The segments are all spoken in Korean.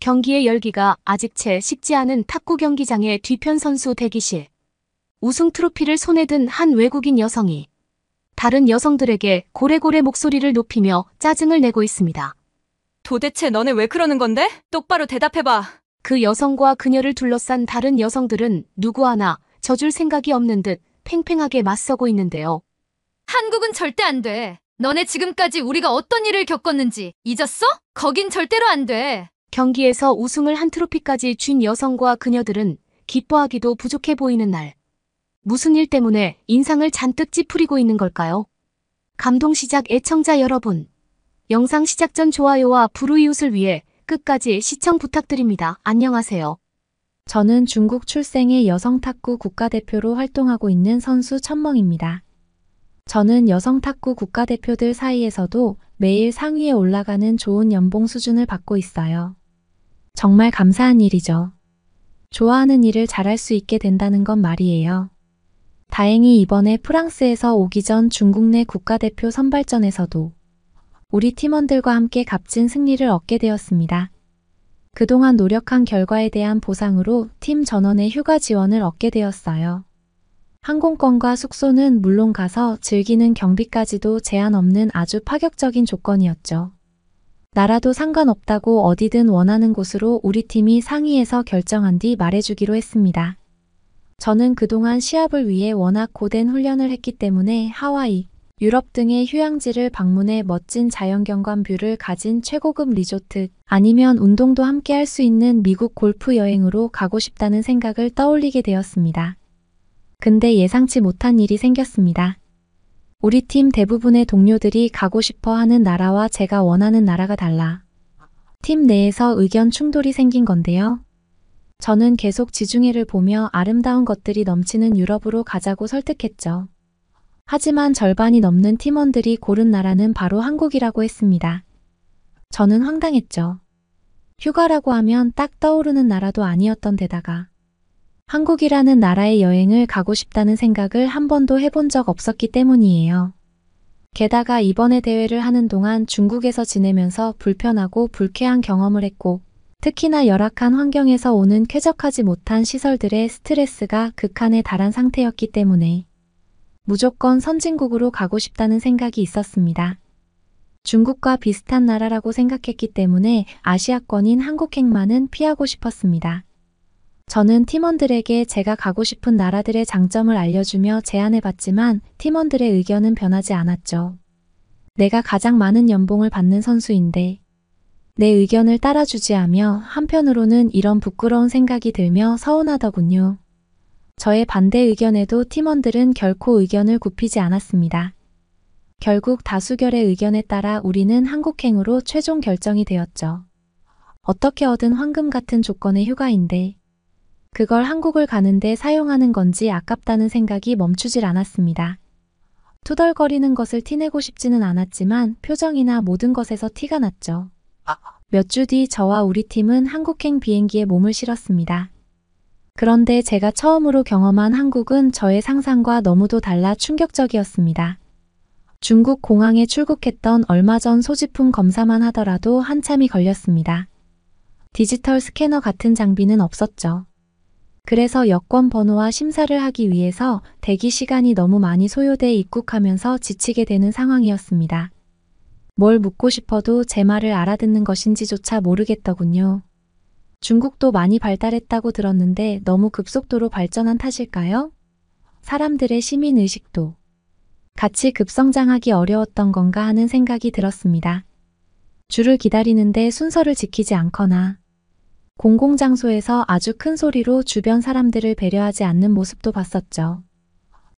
경기의 열기가 아직 채 식지 않은 탁구 경기장의 뒤편 선수 대기실. 우승 트로피를 손에 든 한 외국인 여성이 다른 여성들에게 고래고래 목소리를 높이며 짜증을 내고 있습니다. 도대체 너네 왜 그러는 건데? 똑바로 대답해봐. 그 여성과 그녀를 둘러싼 다른 여성들은 누구 하나 져줄 생각이 없는 듯 팽팽하게 맞서고 있는데요. 한국은 절대 안 돼. 너네 지금까지 우리가 어떤 일을 겪었는지 잊었어? 거긴 절대로 안 돼. 경기에서 우승을 한 트로피까지 쥔 여성과 그녀들은 기뻐하기도 부족해 보이는 날. 무슨 일 때문에 인상을 잔뜩 찌푸리고 있는 걸까요? 감동시작 애청자 여러분. 영상 시작 전 좋아요와 불우이웃을 위해 끝까지 시청 부탁드립니다. 안녕하세요. 저는 중국 출생의 여성 탁구 국가대표로 활동하고 있는 선수 천멍입니다. 저는 여성 탁구 국가대표들 사이에서도 매일 상위에 올라가는 좋은 연봉 수준을 받고 있어요. 정말 감사한 일이죠. 좋아하는 일을 잘할 수 있게 된다는 건 말이에요. 다행히 이번에 프랑스에서 오기 전 중국 내 국가대표 선발전에서도 우리 팀원들과 함께 값진 승리를 얻게 되었습니다. 그동안 노력한 결과에 대한 보상으로 팀 전원의 휴가 지원을 얻게 되었어요. 항공권과 숙소는 물론 가서 즐기는 경비까지도 제한 없는 아주 파격적인 조건이었죠. 나라도 상관없다고 어디든 원하는 곳으로 우리 팀이 상의해서 결정한 뒤 말해주기로 했습니다. 저는 그동안 시합을 위해 워낙 고된 훈련을 했기 때문에 하와이, 유럽 등의 휴양지를 방문해 멋진 자연경관 뷰를 가진 최고급 리조트, 아니면 운동도 함께 할 수 있는 미국 골프 여행으로 가고 싶다는 생각을 떠올리게 되었습니다. 근데 예상치 못한 일이 생겼습니다. 우리 팀 대부분의 동료들이 가고 싶어 하는 나라와 제가 원하는 나라가 달라 팀 내에서 의견 충돌이 생긴 건데요. 저는 계속 지중해를 보며 아름다운 것들이 넘치는 유럽으로 가자고 설득했죠. 하지만 절반이 넘는 팀원들이 고른 나라는 바로 한국이라고 했습니다. 저는 황당했죠. 휴가라고 하면 딱 떠오르는 나라도 아니었던 데다가 한국이라는 나라의 여행을 가고 싶다는 생각을 한 번도 해본 적 없었기 때문이에요. 게다가 이번에 대회를 하는 동안 중국에서 지내면서 불편하고 불쾌한 경험을 했고, 특히나 열악한 환경에서 오는 쾌적하지 못한 시설들의 스트레스가 극한에 달한 상태였기 때문에 무조건 선진국으로 가고 싶다는 생각이 있었습니다. 중국과 비슷한 나라라고 생각했기 때문에 아시아권인 한국행만은 피하고 싶었습니다. 저는 팀원들에게 제가 가고 싶은 나라들의 장점을 알려주며 제안해봤지만 팀원들의 의견은 변하지 않았죠. 내가 가장 많은 연봉을 받는 선수인데 내 의견을 따라주지 하며 한편으로는 이런 부끄러운 생각이 들며 서운하더군요. 저의 반대 의견에도 팀원들은 결코 의견을 굽히지 않았습니다. 결국 다수결의 의견에 따라 우리는 한국행으로 최종 결정이 되었죠. 어떻게 얻은 황금 같은 조건의 휴가인데 그걸 한국을 가는데 사용하는 건지 아깝다는 생각이 멈추질 않았습니다. 투덜거리는 것을 티내고 싶지는 않았지만 표정이나 모든 것에서 티가 났죠. 몇 주 뒤 저와 우리 팀은 한국행 비행기에 몸을 실었습니다. 그런데 제가 처음으로 경험한 한국은 저의 상상과 너무도 달라 충격적이었습니다. 중국 공항에 출국했던 얼마 전 소지품 검사만 하더라도 한참이 걸렸습니다. 디지털 스캐너 같은 장비는 없었죠. 그래서 여권 번호와 심사를 하기 위해서 대기 시간이 너무 많이 소요돼 입국하면서 지치게 되는 상황이었습니다. 뭘 묻고 싶어도 제 말을 알아듣는 것인지조차 모르겠더군요. 중국도 많이 발달했다고 들었는데 너무 급속도로 발전한 탓일까요? 사람들의 시민의식도 같이 급성장하기 어려웠던 건가 하는 생각이 들었습니다. 줄을 기다리는데 순서를 지키지 않거나 공공장소에서 아주 큰 소리로 주변 사람들을 배려하지 않는 모습도 봤었죠.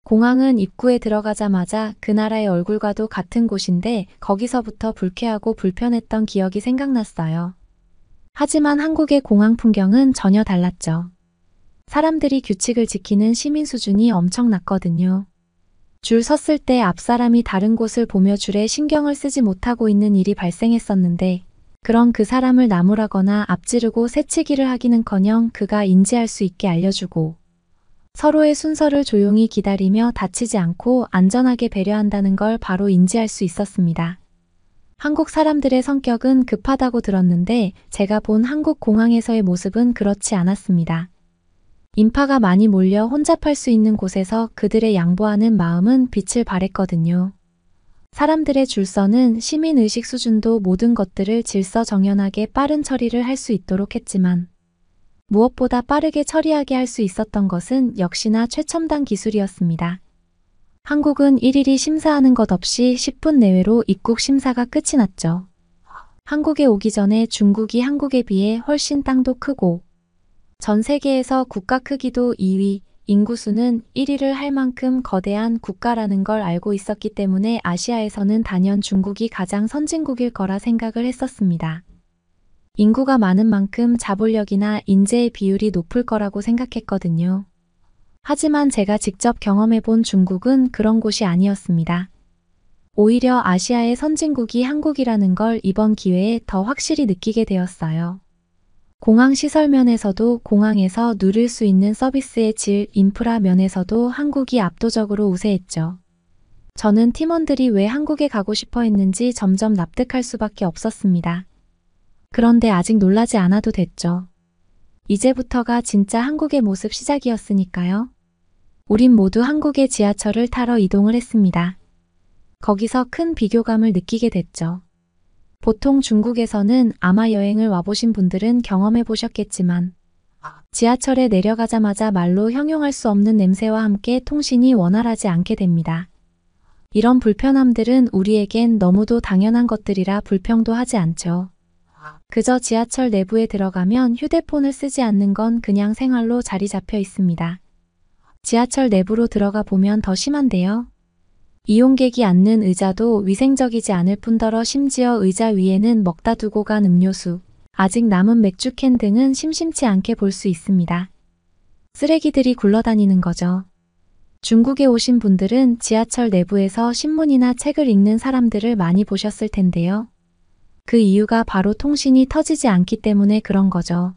공항은 입구에 들어가자마자 그 나라의 얼굴과도 같은 곳인데 거기서부터 불쾌하고 불편했던 기억이 생각났어요. 하지만 한국의 공항 풍경은 전혀 달랐죠. 사람들이 규칙을 지키는 시민 수준이 엄청났거든요. 줄 섰을 때 앞 사람이 다른 곳을 보며 줄에 신경을 쓰지 못하고 있는 일이 발생했었는데 그런 그 사람을 나무라거나 앞지르고 새치기를 하기는커녕 그가 인지할 수 있게 알려주고 서로의 순서를 조용히 기다리며 다치지 않고 안전하게 배려한다는 걸 바로 인지할 수 있었습니다. 한국 사람들의 성격은 급하다고 들었는데 제가 본 한국 공항에서의 모습은 그렇지 않았습니다. 인파가 많이 몰려 혼잡할 수 있는 곳에서 그들의 양보하는 마음은 빛을 발했거든요. 사람들의 줄서는 시민의식 수준도 모든 것들을 질서정연하게 빠른 처리를 할 수 있도록 했지만 무엇보다 빠르게 처리하게 할 수 있었던 것은 역시나 최첨단 기술이었습니다. 한국은 일일이 심사하는 것 없이 10분 내외로 입국 심사가 끝이 났죠. 한국에 오기 전에 중국이 한국에 비해 훨씬 땅도 크고 전 세계에서 국가 크기도 2위, 인구수는 1위를 할 만큼 거대한 국가라는 걸 알고 있었기 때문에 아시아에서는 단연 중국이 가장 선진국일 거라 생각을 했었습니다. 인구가 많은 만큼 자본력이나 인재의 비율이 높을 거라고 생각했거든요. 하지만 제가 직접 경험해 본 중국은 그런 곳이 아니었습니다. 오히려 아시아의 선진국이 한국이라는 걸 이번 기회에 더 확실히 느끼게 되었어요. 공항 시설 면에서도 공항에서 누릴 수 있는 서비스의 질, 인프라 면에서도 한국이 압도적으로 우세했죠. 저는 팀원들이 왜 한국에 가고 싶어 했는지 점점 납득할 수밖에 없었습니다. 그런데 아직 놀라지 않아도 됐죠. 이제부터가 진짜 한국의 모습 시작이었으니까요. 우린 모두 한국의 지하철을 타러 이동을 했습니다. 거기서 큰 비교감을 느끼게 됐죠. 보통 중국에서는 아마 여행을 와보신 분들은 경험해 보셨겠지만 지하철에 내려가자마자 말로 형용할 수 없는 냄새와 함께 통신이 원활하지 않게 됩니다. 이런 불편함들은 우리에겐 너무도 당연한 것들이라 불평도 하지 않죠. 그저 지하철 내부에 들어가면 휴대폰을 쓰지 않는 건 그냥 생활로 자리 잡혀 있습니다. 지하철 내부로 들어가 보면 더 심한데요. 이용객이 앉는 의자도 위생적이지 않을 뿐더러 심지어 의자 위에는 먹다 두고 간 음료수, 아직 남은 맥주캔 등은 심심치 않게 볼 수 있습니다. 쓰레기들이 굴러다니는 거죠. 중국에 오신 분들은 지하철 내부에서 신문이나 책을 읽는 사람들을 많이 보셨을 텐데요. 그 이유가 바로 통신이 터지지 않기 때문에 그런 거죠.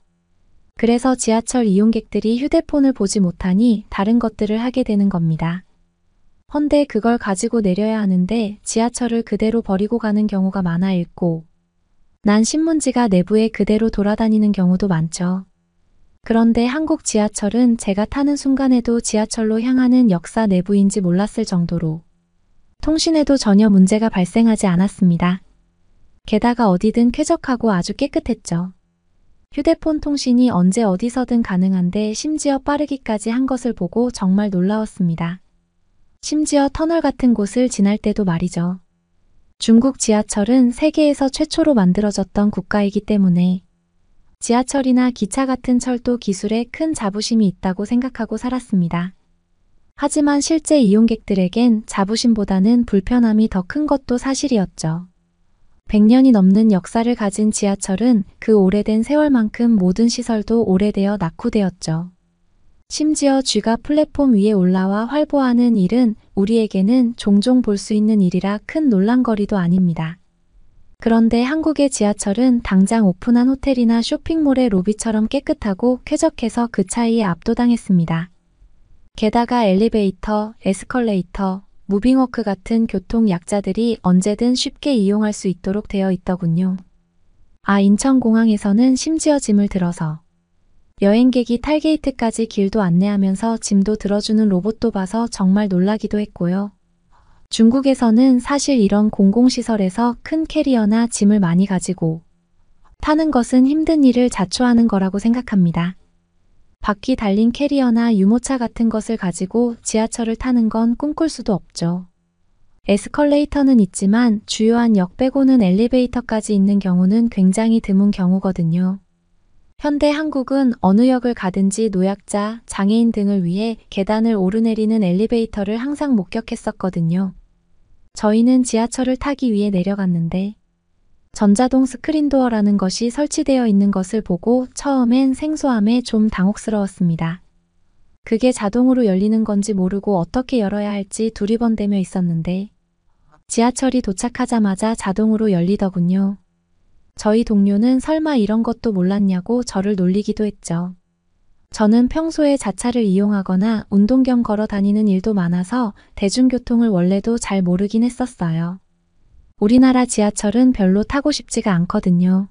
그래서 지하철 이용객들이 휴대폰을 보지 못하니 다른 것들을 하게 되는 겁니다. 헌데 그걸 가지고 내려야 하는데 지하철을 그대로 버리고 가는 경우가 많아 읽고 난 신문지가 내부에 그대로 돌아다니는 경우도 많죠. 그런데 한국 지하철은 제가 타는 순간에도 지하철로 향하는 역사 내부인지 몰랐을 정도로 통신에도 전혀 문제가 발생하지 않았습니다. 게다가 어디든 쾌적하고 아주 깨끗했죠. 휴대폰 통신이 언제 어디서든 가능한데 심지어 빠르기까지 한 것을 보고 정말 놀라웠습니다. 심지어 터널 같은 곳을 지날 때도 말이죠. 중국 지하철은 세계에서 최초로 만들어졌던 국가이기 때문에 지하철이나 기차 같은 철도 기술에 큰 자부심이 있다고 생각하고 살았습니다. 하지만 실제 이용객들에겐 자부심보다는 불편함이 더 큰 것도 사실이었죠. 100년이 넘는 역사를 가진 지하철은 그 오래된 세월만큼 모든 시설도 오래되어 낙후되었죠. 심지어 쥐가 플랫폼 위에 올라와 활보하는 일은 우리에게는 종종 볼 수 있는 일이라 큰 논란거리도 아닙니다. 그런데 한국의 지하철은 당장 오픈한 호텔이나 쇼핑몰의 로비처럼 깨끗하고 쾌적해서 그 차이에 압도당했습니다. 게다가 엘리베이터, 에스컬레이터, 무빙워크 같은 교통 약자들이 언제든 쉽게 이용할 수 있도록 되어 있더군요. 인천공항에서는 심지어 짐을 들어서 여행객이 탈게이트까지 길도 안내하면서 짐도 들어주는 로봇도 봐서 정말 놀라기도 했고요. 중국에서는 사실 이런 공공시설에서 큰 캐리어나 짐을 많이 가지고 타는 것은 힘든 일을 자초하는 거라고 생각합니다. 바퀴 달린 캐리어나 유모차 같은 것을 가지고 지하철을 타는 건 꿈꿀 수도 없죠. 에스컬레이터는 있지만 주요한 역 빼고는 엘리베이터까지 있는 경우는 굉장히 드문 경우거든요. 현대 한국은 어느 역을 가든지 노약자, 장애인 등을 위해 계단을 오르내리는 엘리베이터를 항상 목격했었거든요. 저희는 지하철을 타기 위해 내려갔는데 전자동 스크린도어라는 것이 설치되어 있는 것을 보고 처음엔 생소함에 좀 당혹스러웠습니다. 그게 자동으로 열리는 건지 모르고 어떻게 열어야 할지 두리번대며 있었는데 지하철이 도착하자마자 자동으로 열리더군요. 저희 동료는 설마 이런 것도 몰랐냐고 저를 놀리기도 했죠. 저는 평소에 자차를 이용하거나 운동 겸 걸어 다니는 일도 많아서 대중교통을 원래도 잘 모르긴 했었어요. 우리나라 지하철은 별로 타고 싶지가 않거든요.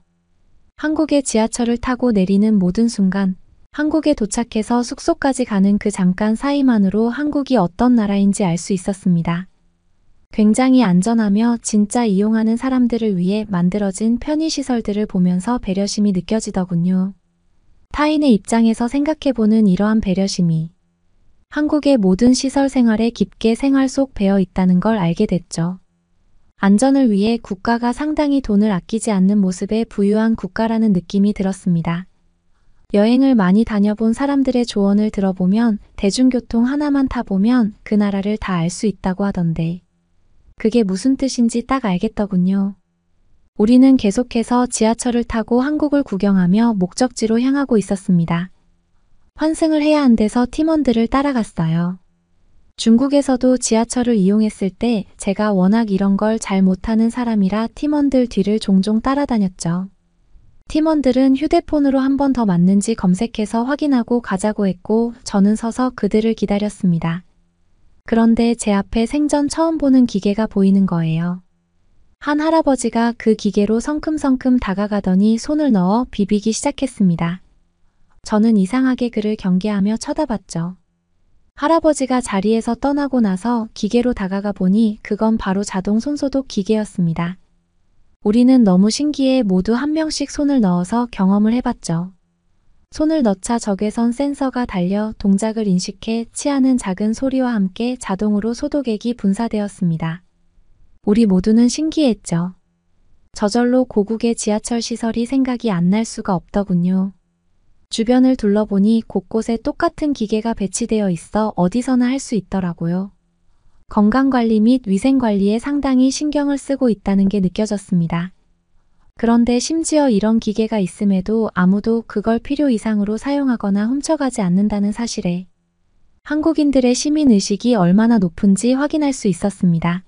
한국의 지하철을 타고 내리는 모든 순간, 한국에 도착해서 숙소까지 가는 그 잠깐 사이만으로 한국이 어떤 나라인지 알 수 있었습니다. 굉장히 안전하며 진짜 이용하는 사람들을 위해 만들어진 편의시설들을 보면서 배려심이 느껴지더군요. 타인의 입장에서 생각해보는 이러한 배려심이 한국의 모든 시설 생활에 깊게 생활 속 배어 있다는 걸 알게 됐죠. 안전을 위해 국가가 상당히 돈을 아끼지 않는 모습에 부유한 국가라는 느낌이 들었습니다. 여행을 많이 다녀본 사람들의 조언을 들어보면 대중교통 하나만 타보면 그 나라를 다 알 수 있다고 하던데 그게 무슨 뜻인지 딱 알겠더군요. 우리는 계속해서 지하철을 타고 한국을 구경하며 목적지로 향하고 있었습니다. 환승을 해야 한대서 팀원들을 따라갔어요. 중국에서도 지하철을 이용했을 때 제가 워낙 이런 걸 잘 못하는 사람이라 팀원들 뒤를 종종 따라다녔죠. 팀원들은 휴대폰으로 한 번 더 맞는지 검색해서 확인하고 가자고 했고 저는 서서 그들을 기다렸습니다. 그런데 제 앞에 생전 처음 보는 기계가 보이는 거예요. 한 할아버지가 그 기계로 성큼성큼 다가가더니 손을 넣어 비비기 시작했습니다. 저는 이상하게 그를 경계하며 쳐다봤죠. 할아버지가 자리에서 떠나고 나서 기계로 다가가 보니 그건 바로 자동 손소독 기계였습니다. 우리는 너무 신기해 모두 한 명씩 손을 넣어서 경험을 해봤죠. 손을 넣자 적외선 센서가 달려 동작을 인식해 치하는 작은 소리와 함께 자동으로 소독액이 분사되었습니다. 우리 모두는 신기했죠. 저절로 고국의 지하철 시설이 생각이 안 날 수가 없더군요. 주변을 둘러보니 곳곳에 똑같은 기계가 배치되어 있어 어디서나 할 수 있더라고요. 건강관리 및 위생관리에 상당히 신경을 쓰고 있다는 게 느껴졌습니다. 그런데 심지어 이런 기계가 있음에도 아무도 그걸 필요 이상으로 사용하거나 훔쳐가지 않는다는 사실에 한국인들의 시민의식이 얼마나 높은지 확인할 수 있었습니다.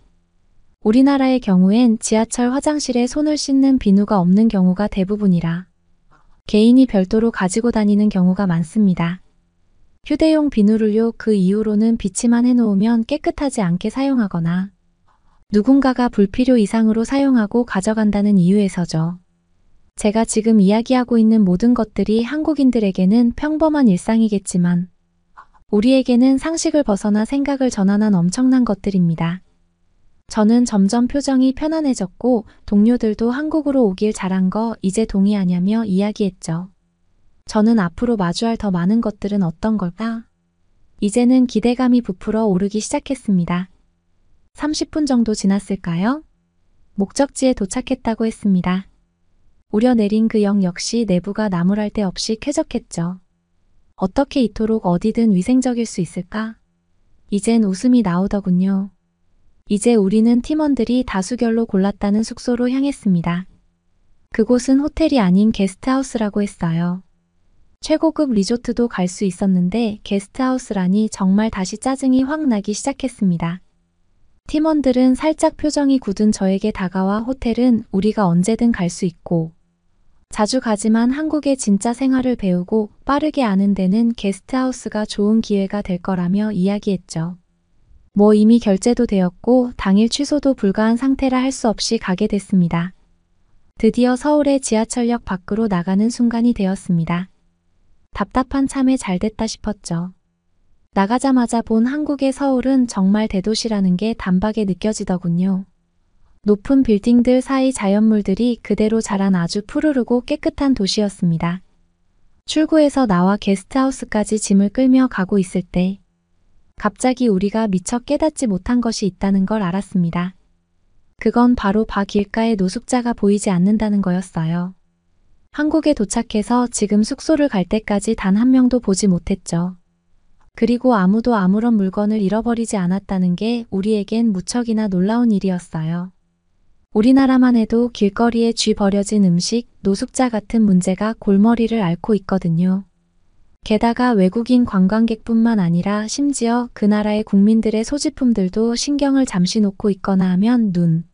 우리나라의 경우엔 지하철 화장실에 손을 씻는 비누가 없는 경우가 대부분이라 개인이 별도로 가지고 다니는 경우가 많습니다. 휴대용 비누를요 그 이후로는 비치만 해놓으면 깨끗하지 않게 사용하거나 누군가가 불필요 이상으로 사용하고 가져간다는 이유에서죠. 제가 지금 이야기하고 있는 모든 것들이 한국인들에게는 평범한 일상이겠지만 우리에게는 상식을 벗어나 생각을 전환한 엄청난 것들입니다. 저는 점점 표정이 편안해졌고 동료들도 한국으로 오길 잘한 거 이제 동의하냐며 이야기했죠. 저는 앞으로 마주할 더 많은 것들은 어떤 걸까? 이제는 기대감이 부풀어 오르기 시작했습니다. 30분 정도 지났을까요? 목적지에 도착했다고 했습니다. 우려내린 그 역 역시 내부가 나무랄 데 없이 쾌적했죠. 어떻게 이토록 어디든 위생적일 수 있을까? 이젠 웃음이 나오더군요. 이제 우리는 팀원들이 다수결로 골랐다는 숙소로 향했습니다. 그곳은 호텔이 아닌 게스트하우스라고 했어요. 최고급 리조트도 갈 수 있었는데 게스트하우스라니 정말 다시 짜증이 확 나기 시작했습니다. 팀원들은 살짝 표정이 굳은 저에게 다가와 호텔은 우리가 언제든 갈 수 있고 자주 가지만 한국의 진짜 생활을 배우고 빠르게 아는 데는 게스트하우스가 좋은 기회가 될 거라며 이야기했죠. 뭐 이미 결제도 되었고 당일 취소도 불가한 상태라 할 수 없이 가게 됐습니다. 드디어 서울의 지하철역 밖으로 나가는 순간이 되었습니다. 답답한 참에 잘 됐다 싶었죠. 나가자마자 본 한국의 서울은 정말 대도시라는 게 단박에 느껴지더군요. 높은 빌딩들 사이 자연물들이 그대로 자란 아주 푸르르고 깨끗한 도시였습니다. 출구에서 나와 게스트하우스까지 짐을 끌며 가고 있을 때 갑자기 우리가 미처 깨닫지 못한 것이 있다는 걸 알았습니다. 그건 바로 길가에 노숙자가 보이지 않는다는 거였어요. 한국에 도착해서 지금 숙소를 갈 때까지 단 한 명도 보지 못했죠. 그리고 아무도 아무런 물건을 잃어버리지 않았다는 게 우리에겐 무척이나 놀라운 일이었어요. 우리나라만 해도 길거리에 쥐 버려진 음식, 노숙자 같은 문제가 골머리를 앓고 있거든요. 게다가 외국인 관광객뿐만 아니라 심지어 그 나라의 국민들의 소지품들도 신경을 잠시 놓고 있거나 하면 눈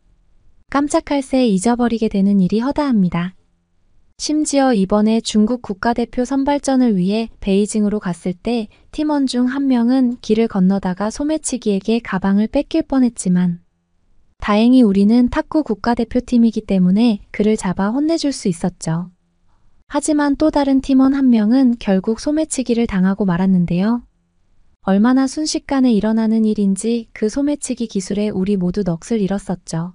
깜짝할 새 잊어버리게 되는 일이 허다합니다. 심지어 이번에 중국 국가대표 선발전을 위해 베이징으로 갔을 때 팀원 중 한 명은 길을 건너다가 소매치기에게 가방을 뺏길 뻔했지만 다행히 우리는 탁구 국가대표팀이기 때문에 그를 잡아 혼내줄 수 있었죠. 하지만 또 다른 팀원 한 명은 결국 소매치기를 당하고 말았는데요. 얼마나 순식간에 일어나는 일인지 그 소매치기 기술에 우리 모두 넋을 잃었었죠.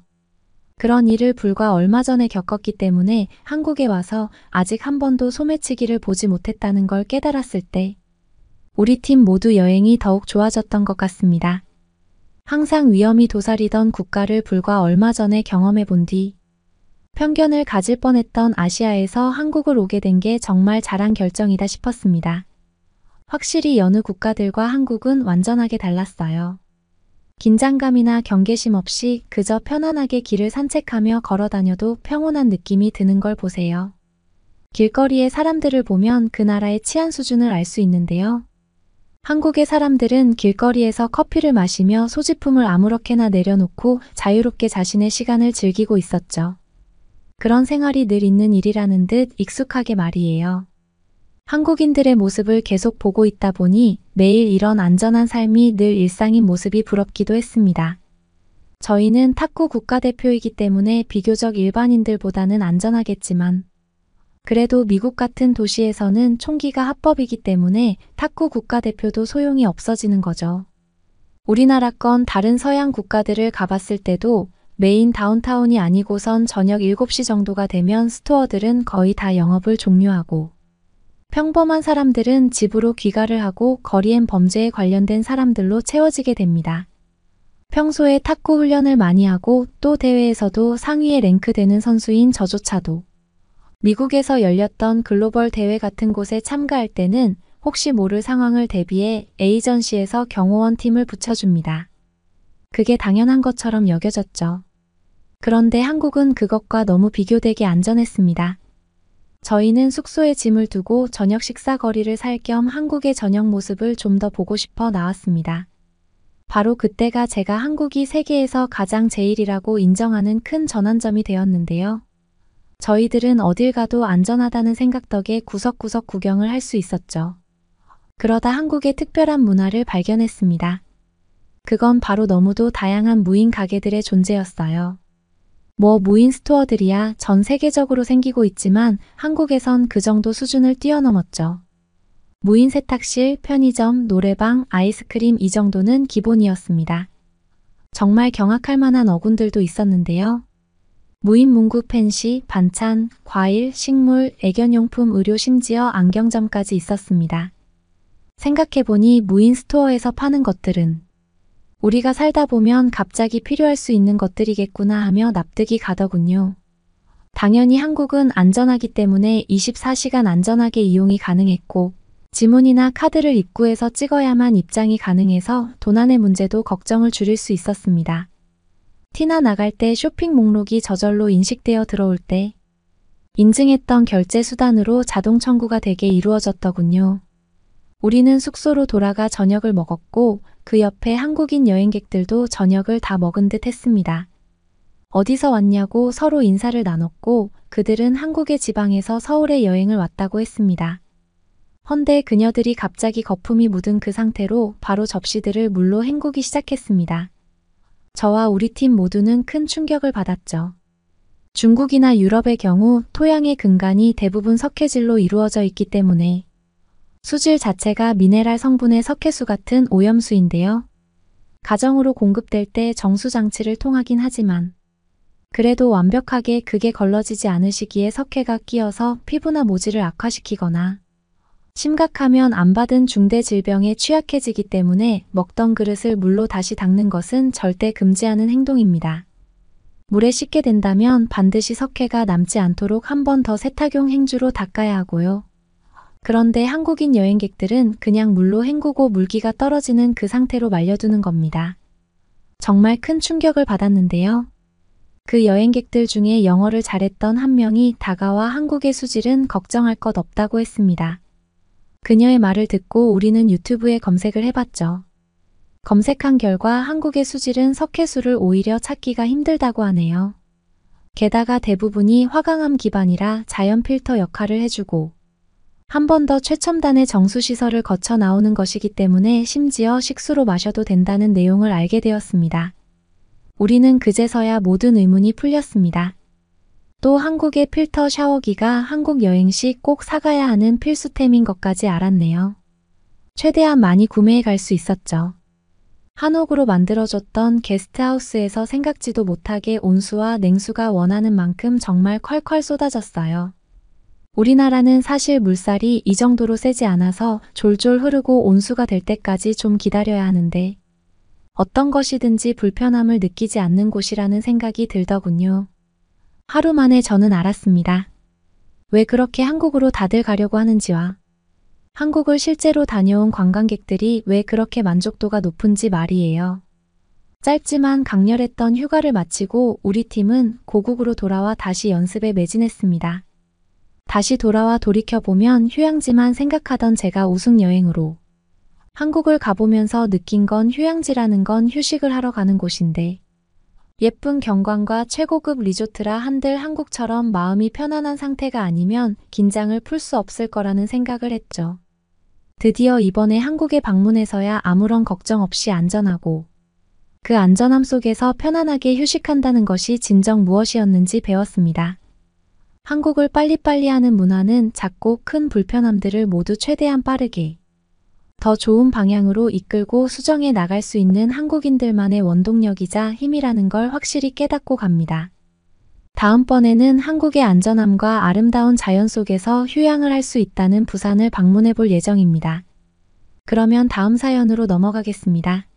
그런 일을 불과 얼마 전에 겪었기 때문에 한국에 와서 아직 한 번도 소매치기를 보지 못했다는 걸 깨달았을 때 우리 팀 모두 여행이 더욱 좋아졌던 것 같습니다. 항상 위험이 도사리던 국가를 불과 얼마 전에 경험해 본 뒤 편견을 가질 뻔했던 아시아에서 한국을 오게 된 게 정말 잘한 결정이다 싶었습니다. 확실히 여느 국가들과 한국은 완전하게 달랐어요. 긴장감이나 경계심 없이 그저 편안하게 길을 산책하며 걸어 다녀도 평온한 느낌이 드는 걸 보세요. 길거리의 사람들을 보면 그 나라의 치안 수준을 알 수 있는데요. 한국의 사람들은 길거리에서 커피를 마시며 소지품을 아무렇게나 내려놓고 자유롭게 자신의 시간을 즐기고 있었죠. 그런 생활이 늘 있는 일이라는 듯 익숙하게 말이에요. 한국인들의 모습을 계속 보고 있다 보니 매일 이런 안전한 삶이 늘 일상인 모습이 부럽기도 했습니다. 저희는 탁구 국가대표이기 때문에 비교적 일반인들보다는 안전하겠지만 그래도 미국 같은 도시에서는 총기가 합법이기 때문에 탁구 국가대표도 소용이 없어지는 거죠. 우리나라 건 다른 서양 국가들을 가봤을 때도 메인 다운타운이 아니고선 저녁 7시 정도가 되면 스토어들은 거의 다 영업을 종료하고 평범한 사람들은 집으로 귀가를 하고 거리엔 범죄에 관련된 사람들로 채워지게 됩니다. 평소에 탁구 훈련을 많이 하고 또 대회에서도 상위에 랭크되는 선수인 저조차도 미국에서 열렸던 글로벌 대회 같은 곳에 참가할 때는 혹시 모를 상황을 대비해 에이전시에서 경호원 팀을 붙여줍니다. 그게 당연한 것처럼 여겨졌죠. 그런데 한국은 그것과 너무 비교되게 안전했습니다. 저희는 숙소에 짐을 두고 저녁 식사 거리를 살 겸 한국의 저녁 모습을 좀 더 보고 싶어 나왔습니다. 바로 그때가 제가 한국이 세계에서 가장 제일이라고 인정하는 큰 전환점이 되었는데요. 저희들은 어딜 가도 안전하다는 생각 덕에 구석구석 구경을 할 수 있었죠. 그러다 한국의 특별한 문화를 발견했습니다. 그건 바로 너무도 다양한 무인 가게들의 존재였어요. 무인 스토어들이야 전 세계적으로 생기고 있지만 한국에선 그 정도 수준을 뛰어넘었죠. 무인 세탁실, 편의점, 노래방, 아이스크림 이 정도는 기본이었습니다. 정말 경악할 만한 어군들도 있었는데요. 무인 문구 펜시, 반찬, 과일, 식물, 애견용품, 의료 심지어 안경점까지 있었습니다. 생각해보니 무인 스토어에서 파는 것들은 우리가 살다 보면 갑자기 필요할 수 있는 것들이겠구나 하며 납득이 가더군요. 당연히 한국은 안전하기 때문에 24시간 안전하게 이용이 가능했고 지문이나 카드를 입구에서 찍어야만 입장이 가능해서 도난의 문제도 걱정을 줄일 수 있었습니다. 티나 나갈 때 쇼핑 목록이 저절로 인식되어 들어올 때 인증했던 결제 수단으로 자동 청구가 되게 이루어졌더군요. 우리는 숙소로 돌아가 저녁을 먹었고 그 옆에 한국인 여행객들도 저녁을 다 먹은 듯 했습니다. 어디서 왔냐고 서로 인사를 나눴고 그들은 한국의 지방에서 서울에 여행을 왔다고 했습니다. 헌데 그녀들이 갑자기 거품이 묻은 그 상태로 바로 접시들을 물로 헹구기 시작했습니다. 저와 우리 팀 모두는 큰 충격을 받았죠. 중국이나 유럽의 경우 토양의 근간이 대부분 석회질로 이루어져 있기 때문에 수질 자체가 미네랄 성분의 석회수 같은 오염수인데요. 가정으로 공급될 때 정수장치를 통하긴 하지만 그래도 완벽하게 그게 걸러지지 않으시기에 석회가 끼어서 피부나 모질을 악화시키거나 심각하면 안 받은 중대 질병에 취약해지기 때문에 먹던 그릇을 물로 다시 닦는 것은 절대 금지하는 행동입니다. 물에 씻게 된다면 반드시 석회가 남지 않도록 한 번 더 세탁용 행주로 닦아야 하고요. 그런데 한국인 여행객들은 그냥 물로 헹구고 물기가 떨어지는 그 상태로 말려두는 겁니다. 정말 큰 충격을 받았는데요. 그 여행객들 중에 영어를 잘했던 한 명이 다가와 한국의 수질은 걱정할 것 없다고 했습니다. 그녀의 말을 듣고 우리는 유튜브에 검색을 해봤죠. 검색한 결과 한국의 수질은 석회수를 오히려 찾기가 힘들다고 하네요. 게다가 대부분이 화강암 기반이라 자연 필터 역할을 해주고 한 번 더 최첨단의 정수시설을 거쳐 나오는 것이기 때문에 심지어 식수로 마셔도 된다는 내용을 알게 되었습니다. 우리는 그제서야 모든 의문이 풀렸습니다. 또 한국의 필터 샤워기가 한국 여행 시 꼭 사가야 하는 필수템인 것까지 알았네요. 최대한 많이 구매해 갈 수 있었죠. 한옥으로 만들어줬던 게스트하우스에서 생각지도 못하게 온수와 냉수가 원하는 만큼 정말 콸콸 쏟아졌어요. 우리나라는 사실 물살이 이 정도로 세지 않아서 졸졸 흐르고 온수가 될 때까지 좀 기다려야 하는데 어떤 것이든지 불편함을 느끼지 않는 곳이라는 생각이 들더군요. 하루 만에 저는 알았습니다. 왜 그렇게 한국으로 다들 가려고 하는지와 한국을 실제로 다녀온 관광객들이 왜 그렇게 만족도가 높은지 말이에요. 짧지만 강렬했던 휴가를 마치고 우리 팀은 고국으로 돌아와 다시 연습에 매진했습니다. 다시 돌아와 돌이켜보면 휴양지만 생각하던 제가 우승여행으로 한국을 가보면서 느낀 건 휴양지라는 건 휴식을 하러 가는 곳인데 예쁜 경관과 최고급 리조트라 한들 한국처럼 마음이 편안한 상태가 아니면 긴장을 풀 수 없을 거라는 생각을 했죠. 드디어 이번에 한국에 방문해서야 아무런 걱정 없이 안전하고 그 안전함 속에서 편안하게 휴식한다는 것이 진정 무엇이었는지 배웠습니다. 한국을 빨리빨리 하는 문화는 작고 큰 불편함들을 모두 최대한 빠르게 더 좋은 방향으로 이끌고 수정해 나갈 수 있는 한국인들만의 원동력이자 힘이라는 걸 확실히 깨닫고 갑니다. 다음번에는 한국의 안전함과 아름다운 자연 속에서 휴양을 할 수 있다는 부산을 방문해 볼 예정입니다. 그러면 다음 사연으로 넘어가겠습니다.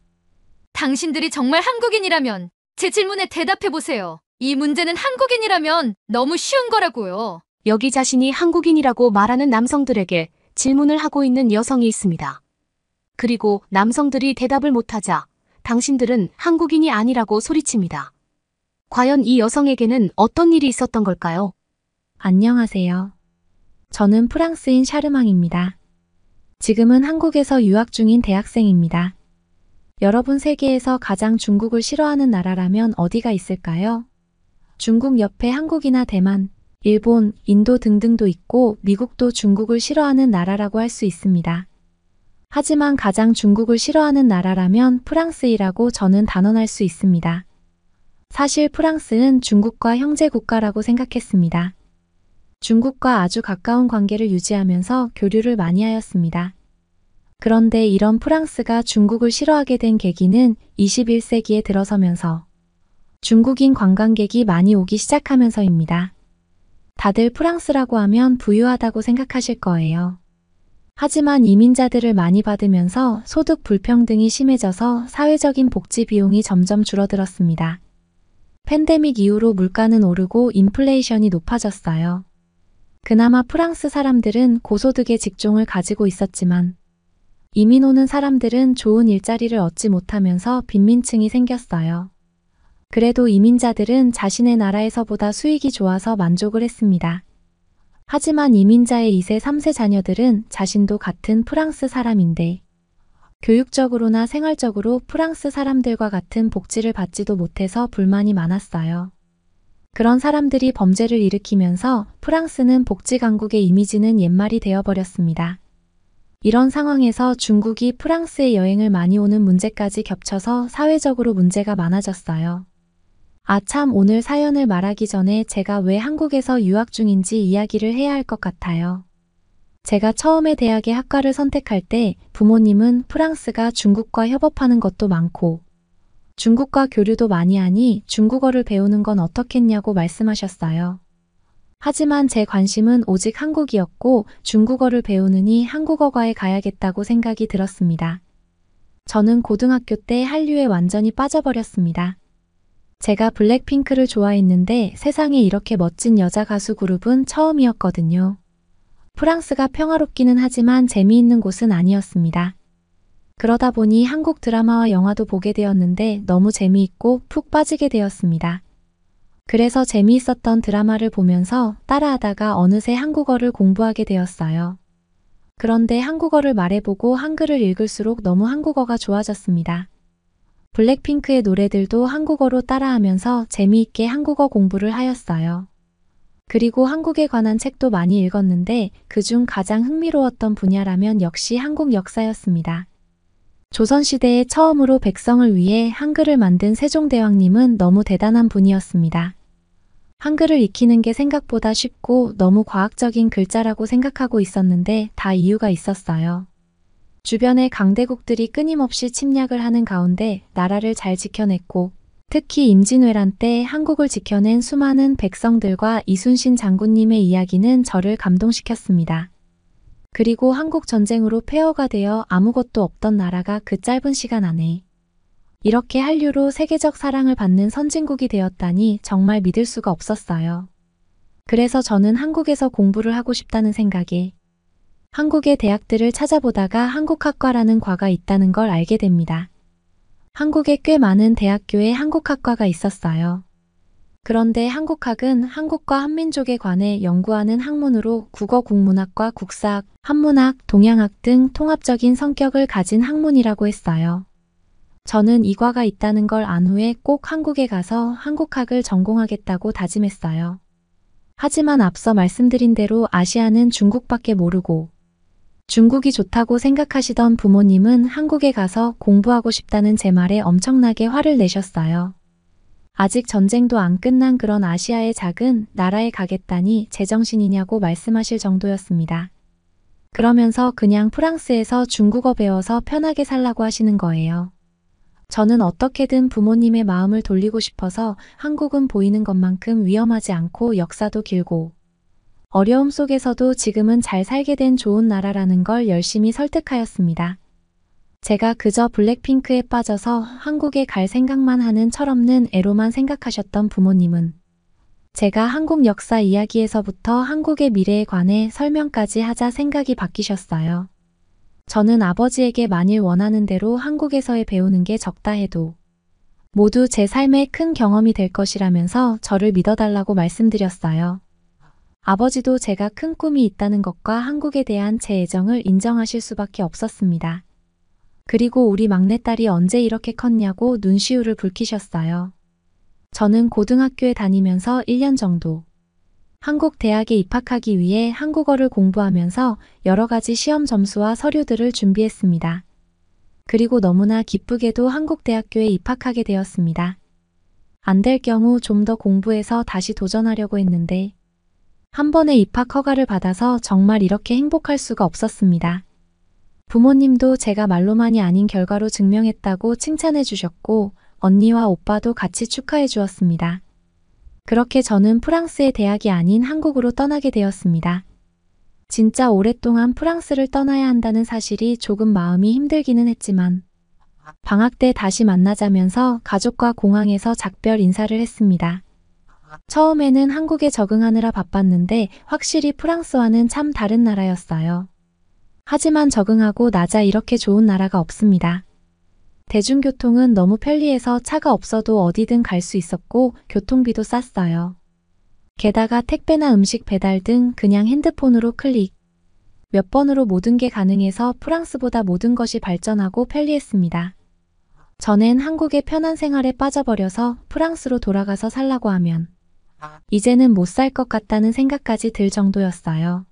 당신들이 정말 한국인이라면 제 질문에 대답해 보세요. 이 문제는 한국인이라면 너무 쉬운 거라고요. 여기 자신이 한국인이라고 말하는 남성들에게 질문을 하고 있는 여성이 있습니다. 그리고 남성들이 대답을 못하자 당신들은 한국인이 아니라고 소리칩니다. 과연 이 여성에게는 어떤 일이 있었던 걸까요? 안녕하세요. 저는 프랑스인 샤르망입니다. 지금은 한국에서 유학 중인 대학생입니다. 여러분 세계에서 가장 중국을 싫어하는 나라라면 어디가 있을까요? 중국 옆에 한국이나 대만, 일본, 인도 등등도 있고 미국도 중국을 싫어하는 나라라고 할 수 있습니다. 하지만 가장 중국을 싫어하는 나라라면 프랑스이라고 저는 단언할 수 있습니다. 사실 프랑스는 중국과 형제 국가라고 생각했습니다. 중국과 아주 가까운 관계를 유지하면서 교류를 많이 하였습니다. 그런데 이런 프랑스가 중국을 싫어하게 된 계기는 21세기에 들어서면서 중국인 관광객이 많이 오기 시작하면서입니다. 다들 프랑스라고 하면 부유하다고 생각하실 거예요. 하지만 이민자들을 많이 받으면서 소득 불평등이 심해져서 사회적인 복지 비용이 점점 줄어들었습니다. 팬데믹 이후로 물가는 오르고 인플레이션이 높아졌어요. 그나마 프랑스 사람들은 고소득의 직종을 가지고 있었지만 이민 오는 사람들은 좋은 일자리를 얻지 못하면서 빈민층이 생겼어요. 그래도 이민자들은 자신의 나라에서보다 수익이 좋아서 만족을 했습니다. 하지만 이민자의 2세, 3세 자녀들은 자신도 같은 프랑스 사람인데 교육적으로나 생활적으로 프랑스 사람들과 같은 복지를 받지도 못해서 불만이 많았어요. 그런 사람들이 범죄를 일으키면서 프랑스는 복지 강국의 이미지는 옛말이 되어버렸습니다. 이런 상황에서 중국이 프랑스에 여행을 많이 오는 문제까지 겹쳐서 사회적으로 문제가 많아졌어요. 참, 오늘 사연을 말하기 전에 제가 왜 한국에서 유학 중인지 이야기를 해야 할 것 같아요. 제가 처음에 대학의 학과를 선택할 때 부모님은 프랑스가 중국과 협업하는 것도 많고 중국과 교류도 많이 하니 중국어를 배우는 건 어떻겠냐고 말씀하셨어요. 하지만 제 관심은 오직 한국이었고 중국어를 배우느니 한국어과에 가야겠다고 생각이 들었습니다. 저는 고등학교 때 한류에 완전히 빠져버렸습니다. 제가 블랙핑크를 좋아했는데 세상에 이렇게 멋진 여자 가수 그룹은 처음이었거든요. 프랑스가 평화롭기는 하지만 재미있는 곳은 아니었습니다. 그러다 보니 한국 드라마와 영화도 보게 되었는데 너무 재미있고 푹 빠지게 되었습니다. 그래서 재미있었던 드라마를 보면서 따라하다가 어느새 한국어를 공부하게 되었어요. 그런데 한국어를 말해보고 한글을 읽을수록 너무 한국어가 좋아졌습니다. 블랙핑크의 노래들도 한국어로 따라하면서 재미있게 한국어 공부를 하였어요. 그리고 한국에 관한 책도 많이 읽었는데 그중 가장 흥미로웠던 분야라면 역시 한국 역사였습니다. 조선시대에 처음으로 백성을 위해 한글을 만든 세종대왕님은 너무 대단한 분이었습니다. 한글을 익히는 게 생각보다 쉽고 너무 과학적인 글자라고 생각하고 있었는데 다 이유가 있었어요. 주변의 강대국들이 끊임없이 침략을 하는 가운데 나라를 잘 지켜냈고 특히 임진왜란 때 한국을 지켜낸 수많은 백성들과 이순신 장군님의 이야기는 저를 감동시켰습니다. 그리고 한국 전쟁으로 폐허가 되어 아무것도 없던 나라가 그 짧은 시간 안에 이렇게 한류로 세계적 사랑을 받는 선진국이 되었다니 정말 믿을 수가 없었어요. 그래서 저는 한국에서 공부를 하고 싶다는 생각에 한국의 대학들을 찾아보다가 한국학과라는 과가 있다는 걸 알게 됩니다. 한국에 꽤 많은 대학교에 한국학과가 있었어요. 그런데 한국학은 한국과 한민족에 관해 연구하는 학문으로 국어 국문학과 국사학, 한문학, 동양학 등 통합적인 성격을 가진 학문이라고 했어요. 저는 이 과가 있다는 걸 안 후에 꼭 한국에 가서 한국학을 전공하겠다고 다짐했어요. 하지만 앞서 말씀드린 대로 아시아는 중국밖에 모르고 중국이 좋다고 생각하시던 부모님은 한국에 가서 공부하고 싶다는 제 말에 엄청나게 화를 내셨어요. 아직 전쟁도 안 끝난 그런 아시아의 작은 나라에 가겠다니 제정신이냐고 말씀하실 정도였습니다. 그러면서 그냥 프랑스에서 중국어 배워서 편하게 살라고 하시는 거예요. 저는 어떻게든 부모님의 마음을 돌리고 싶어서 한국은 보이는 것만큼 위험하지 않고 역사도 길고 어려움 속에서도 지금은 잘 살게 된 좋은 나라라는 걸 열심히 설득하였습니다. 제가 그저 블랙핑크에 빠져서 한국에 갈 생각만 하는 철없는 애로만 생각하셨던 부모님은 제가 한국 역사 이야기에서부터 한국의 미래에 관해 설명까지 하자 생각이 바뀌셨어요. 저는 아버지에게 만일 원하는 대로 한국에서의 배우는 게 적다 해도 모두 제 삶의 큰 경험이 될 것이라면서 저를 믿어달라고 말씀드렸어요. 아버지도 제가 큰 꿈이 있다는 것과 한국에 대한 제 애정을 인정하실 수밖에 없었습니다. 그리고 우리 막내딸이 언제 이렇게 컸냐고 눈시울을 붉히셨어요. 저는 고등학교에 다니면서 1년 정도 한국 대학에 입학하기 위해 한국어를 공부하면서 여러 가지 시험 점수와 서류들을 준비했습니다. 그리고 너무나 기쁘게도 한국 대학교에 입학하게 되었습니다. 안 될 경우 좀 더 공부해서 다시 도전하려고 했는데 한 번에 입학 허가를 받아서 정말 이렇게 행복할 수가 없었습니다. 부모님도 제가 말로만이 아닌 결과로 증명했다고 칭찬해 주셨고 언니와 오빠도 같이 축하해 주었습니다. 그렇게 저는 프랑스의 대학이 아닌 한국으로 떠나게 되었습니다. 진짜 오랫동안 프랑스를 떠나야 한다는 사실이 조금 마음이 힘들기는 했지만 방학 때 다시 만나자면서 가족과 공항에서 작별 인사를 했습니다. 처음에는 한국에 적응하느라 바빴는데 확실히 프랑스와는 참 다른 나라였어요. 하지만 적응하고 나자 이렇게 좋은 나라가 없습니다. 대중교통은 너무 편리해서 차가 없어도 어디든 갈 수 있었고 교통비도 쌌어요. 게다가 택배나 음식 배달 등 그냥 핸드폰으로 클릭 몇 번으로 모든 게 가능해서 프랑스보다 모든 것이 발전하고 편리했습니다. 전엔 한국의 편한 생활에 빠져버려서 프랑스로 돌아가서 살라고 하면 이제는 못 살 것 같다는 생각까지 들 정도였어요.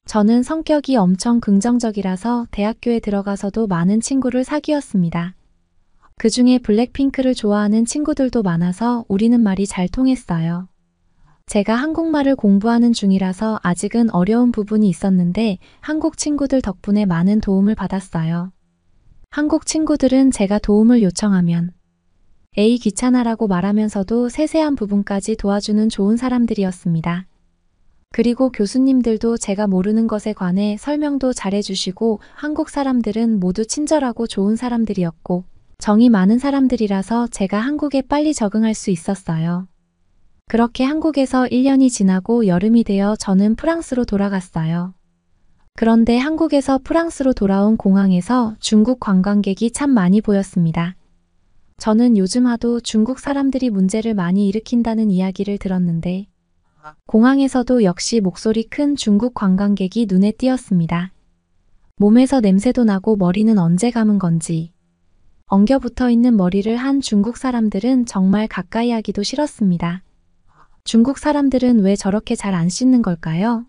저는 성격이 엄청 긍정적이라서 대학교에 들어가서도 많은 친구를 사귀었습니다. 그 중에 블랙핑크를 좋아하는 친구들도 많아서 우리는 말이 잘 통했어요. 제가 한국말을 공부하는 중이라서 아직은 어려운 부분이 있었는데 한국 친구들 덕분에 많은 도움을 받았어요. 한국 친구들은 제가 도움을 요청하면 에이 귀찮아라고 말하면서도 세세한 부분까지 도와주는 좋은 사람들이었습니다. 그리고 교수님들도 제가 모르는 것에 관해 설명도 잘해주시고 한국 사람들은 모두 친절하고 좋은 사람들이었고 정이 많은 사람들이라서 제가 한국에 빨리 적응할 수 있었어요. 그렇게 한국에서 1년이 지나고 여름이 되어 저는 프랑스로 돌아갔어요. 그런데 한국에서 프랑스로 돌아온 공항에서 중국 관광객이 참 많이 보였습니다. 저는 요즘 하도 중국 사람들이 문제를 많이 일으킨다는 이야기를 들었는데 공항에서도 역시 목소리 큰 중국 관광객이 눈에 띄었습니다. 몸에서 냄새도 나고 머리는 언제 감은 건지 엉겨 붙어 있는 머리를 한 중국 사람들은 정말 가까이 하기도 싫었습니다. 중국 사람들은 왜 저렇게 잘 안 씻는 걸까요?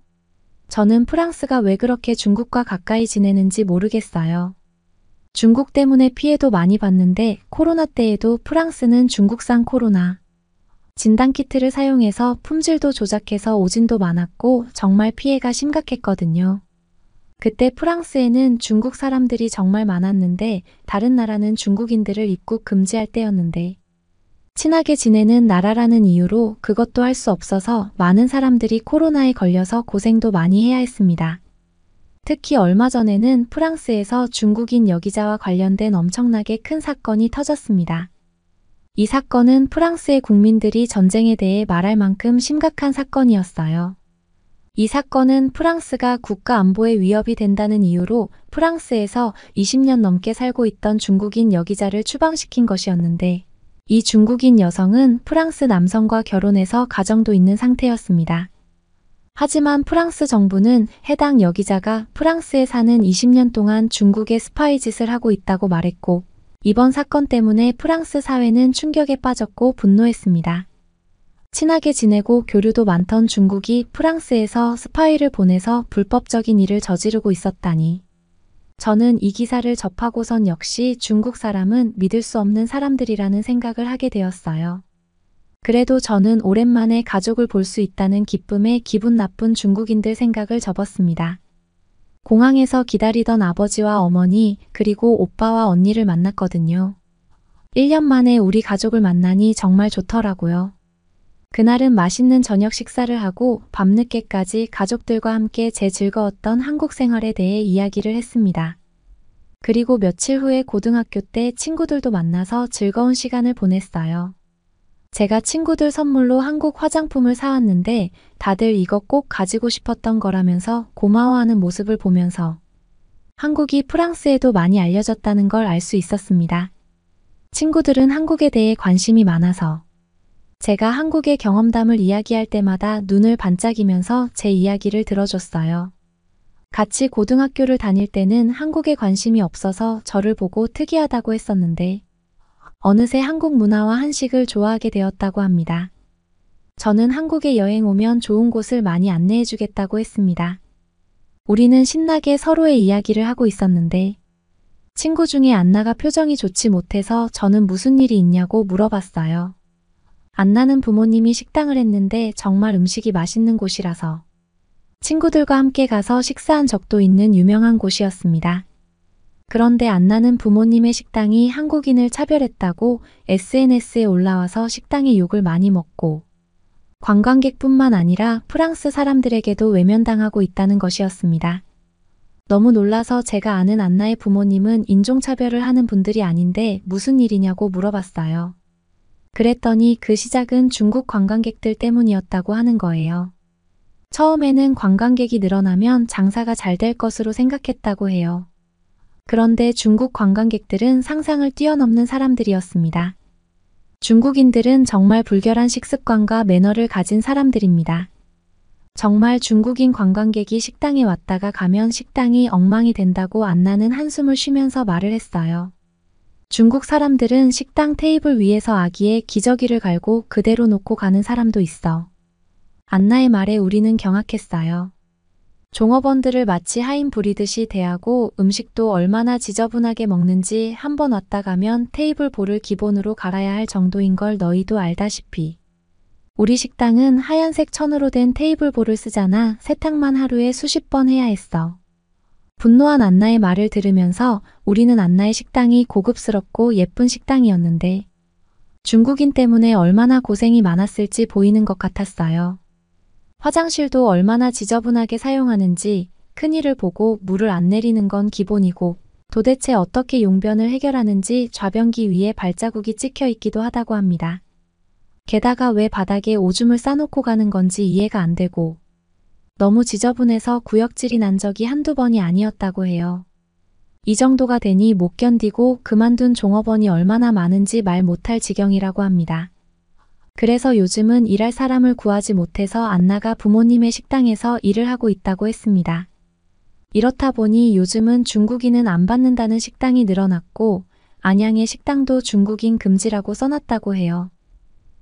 저는 프랑스가 왜 그렇게 중국과 가까이 지내는지 모르겠어요. 중국 때문에 피해도 많이 봤는데 코로나 때에도 프랑스는 중국산 코로나 진단키트를 사용해서 품질도 조작해서 오진도 많았고 정말 피해가 심각했거든요. 그때 프랑스에는 중국 사람들이 정말 많았는데 다른 나라는 중국인들을 입국 금지할 때였는데 친하게 지내는 나라라는 이유로 그것도 할 수 없어서 많은 사람들이 코로나에 걸려서 고생도 많이 해야 했습니다. 특히 얼마 전에는 프랑스에서 중국인 여기자와 관련된 엄청나게 큰 사건이 터졌습니다. 이 사건은 프랑스의 국민들이 전쟁에 대해 말할 만큼 심각한 사건이었어요. 이 사건은 프랑스가 국가 안보에 위협이 된다는 이유로 프랑스에서 20년 넘게 살고 있던 중국인 여기자를 추방시킨 것이었는데 이 중국인 여성은 프랑스 남성과 결혼해서 가정도 있는 상태였습니다. 하지만 프랑스 정부는 해당 여기자가 프랑스에 사는 20년 동안 중국의 스파이 짓을 하고 있다고 말했고 이번 사건 때문에 프랑스 사회는 충격에 빠졌고 분노했습니다. 친하게 지내고 교류도 많던 중국이 프랑스에서 스파이를 보내서 불법적인 일을 저지르고 있었다니. 저는 이 기사를 접하고선 역시 중국 사람은 믿을 수 없는 사람들이라는 생각을 하게 되었어요. 그래도 저는 오랜만에 가족을 볼 수 있다는 기쁨에 기분 나쁜 중국인들 생각을 접었습니다. 공항에서 기다리던 아버지와 어머니 그리고 오빠와 언니를 만났거든요. 1년 만에 우리 가족을 만나니 정말 좋더라고요. 그날은 맛있는 저녁 식사를 하고 밤늦게까지 가족들과 함께 제 즐거웠던 한국 생활에 대해 이야기를 했습니다. 그리고 며칠 후에 고등학교 때 친구들도 만나서 즐거운 시간을 보냈어요. 제가 친구들 선물로 한국 화장품을 사왔는데 다들 이거 꼭 가지고 싶었던 거라면서 고마워하는 모습을 보면서 한국이 프랑스에도 많이 알려졌다는 걸 알 수 있었습니다. 친구들은 한국에 대해 관심이 많아서 제가 한국의 경험담을 이야기할 때마다 눈을 반짝이면서 제 이야기를 들어줬어요. 같이 고등학교를 다닐 때는 한국에 관심이 없어서 저를 보고 특이하다고 했었는데 어느새 한국 문화와 한식을 좋아하게 되었다고 합니다. 저는 한국에 여행 오면 좋은 곳을 많이 안내해 주겠다고 했습니다. 우리는 신나게 서로의 이야기를 하고 있었는데 친구 중에 안나가 표정이 좋지 못해서 저는 무슨 일이 있냐고 물어봤어요. 안나는 부모님이 식당을 했는데 정말 음식이 맛있는 곳이라서 친구들과 함께 가서 식사한 적도 있는 유명한 곳이었습니다. 그런데 안나는 부모님의 식당이 한국인을 차별했다고 SNS에 올라와서 식당의 욕을 많이 먹고 관광객뿐만 아니라 프랑스 사람들에게도 외면당하고 있다는 것이었습니다. 너무 놀라서 제가 아는 안나의 부모님은 인종차별을 하는 분들이 아닌데 무슨 일이냐고 물어봤어요. 그랬더니 그 시작은 중국 관광객들 때문이었다고 하는 거예요. 처음에는 관광객이 늘어나면 장사가 잘 될 것으로 생각했다고 해요. 그런데 중국 관광객들은 상상을 뛰어넘는 사람들이었습니다. 중국인들은 정말 불결한 식습관과 매너를 가진 사람들입니다. 정말 중국인 관광객이 식당에 왔다가 가면 식당이 엉망이 된다고 안나는 한숨을 쉬면서 말을 했어요. 중국 사람들은 식당 테이블 위에서 아기의 기저귀를 갈고 그대로 놓고 가는 사람도 있어. 안나의 말에 우리는 경악했어요. 종업원들을 마치 하인 부리듯이 대하고 음식도 얼마나 지저분하게 먹는지 한번 왔다 가면 테이블 볼을 기본으로 갈아야 할 정도인 걸 너희도 알다시피. 우리 식당은 하얀색 천으로 된 테이블 볼을 쓰잖아. 세탁만 하루에 수십 번 해야 했어. 분노한 안나의 말을 들으면서 우리는 안나의 식당이 고급스럽고 예쁜 식당이었는데 중국인 때문에 얼마나 고생이 많았을지 보이는 것 같았어요. 화장실도 얼마나 지저분하게 사용하는지 큰일을 보고 물을 안 내리는 건 기본이고 도대체 어떻게 용변을 해결하는지 좌변기 위에 발자국이 찍혀 있기도 하다고 합니다. 게다가 왜 바닥에 오줌을 싸놓고 가는 건지 이해가 안 되고 너무 지저분해서 구역질이 난 적이 한두 번이 아니었다고 해요. 이 정도가 되니 못 견디고 그만둔 종업원이 얼마나 많은지 말 못할 지경이라고 합니다. 그래서 요즘은 일할 사람을 구하지 못해서 안나가 부모님의 식당에서 일을 하고 있다고 했습니다. 이렇다 보니 요즘은 중국인은 안 받는다는 식당이 늘어났고 안양의 식당도 중국인 금지라고 써놨다고 해요.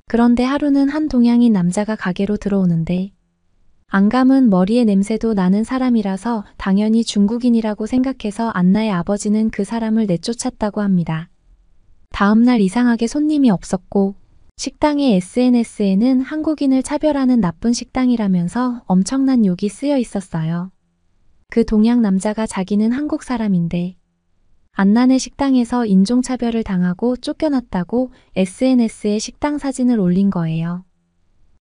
그런데 하루는 한 동양인 남자가 가게로 들어오는데 안 감은 머리에 냄새도 나는 사람이라서 당연히 중국인이라고 생각해서 안나의 아버지는 그 사람을 내쫓았다고 합니다. 다음날 이상하게 손님이 없었고 식당의 SNS에는 한국인을 차별하는 나쁜 식당이라면서 엄청난 욕이 쓰여 있었어요. 그 동양 남자가 자기는 한국 사람인데 안나네 식당에서 인종차별을 당하고 쫓겨났다고 SNS에 식당 사진을 올린 거예요.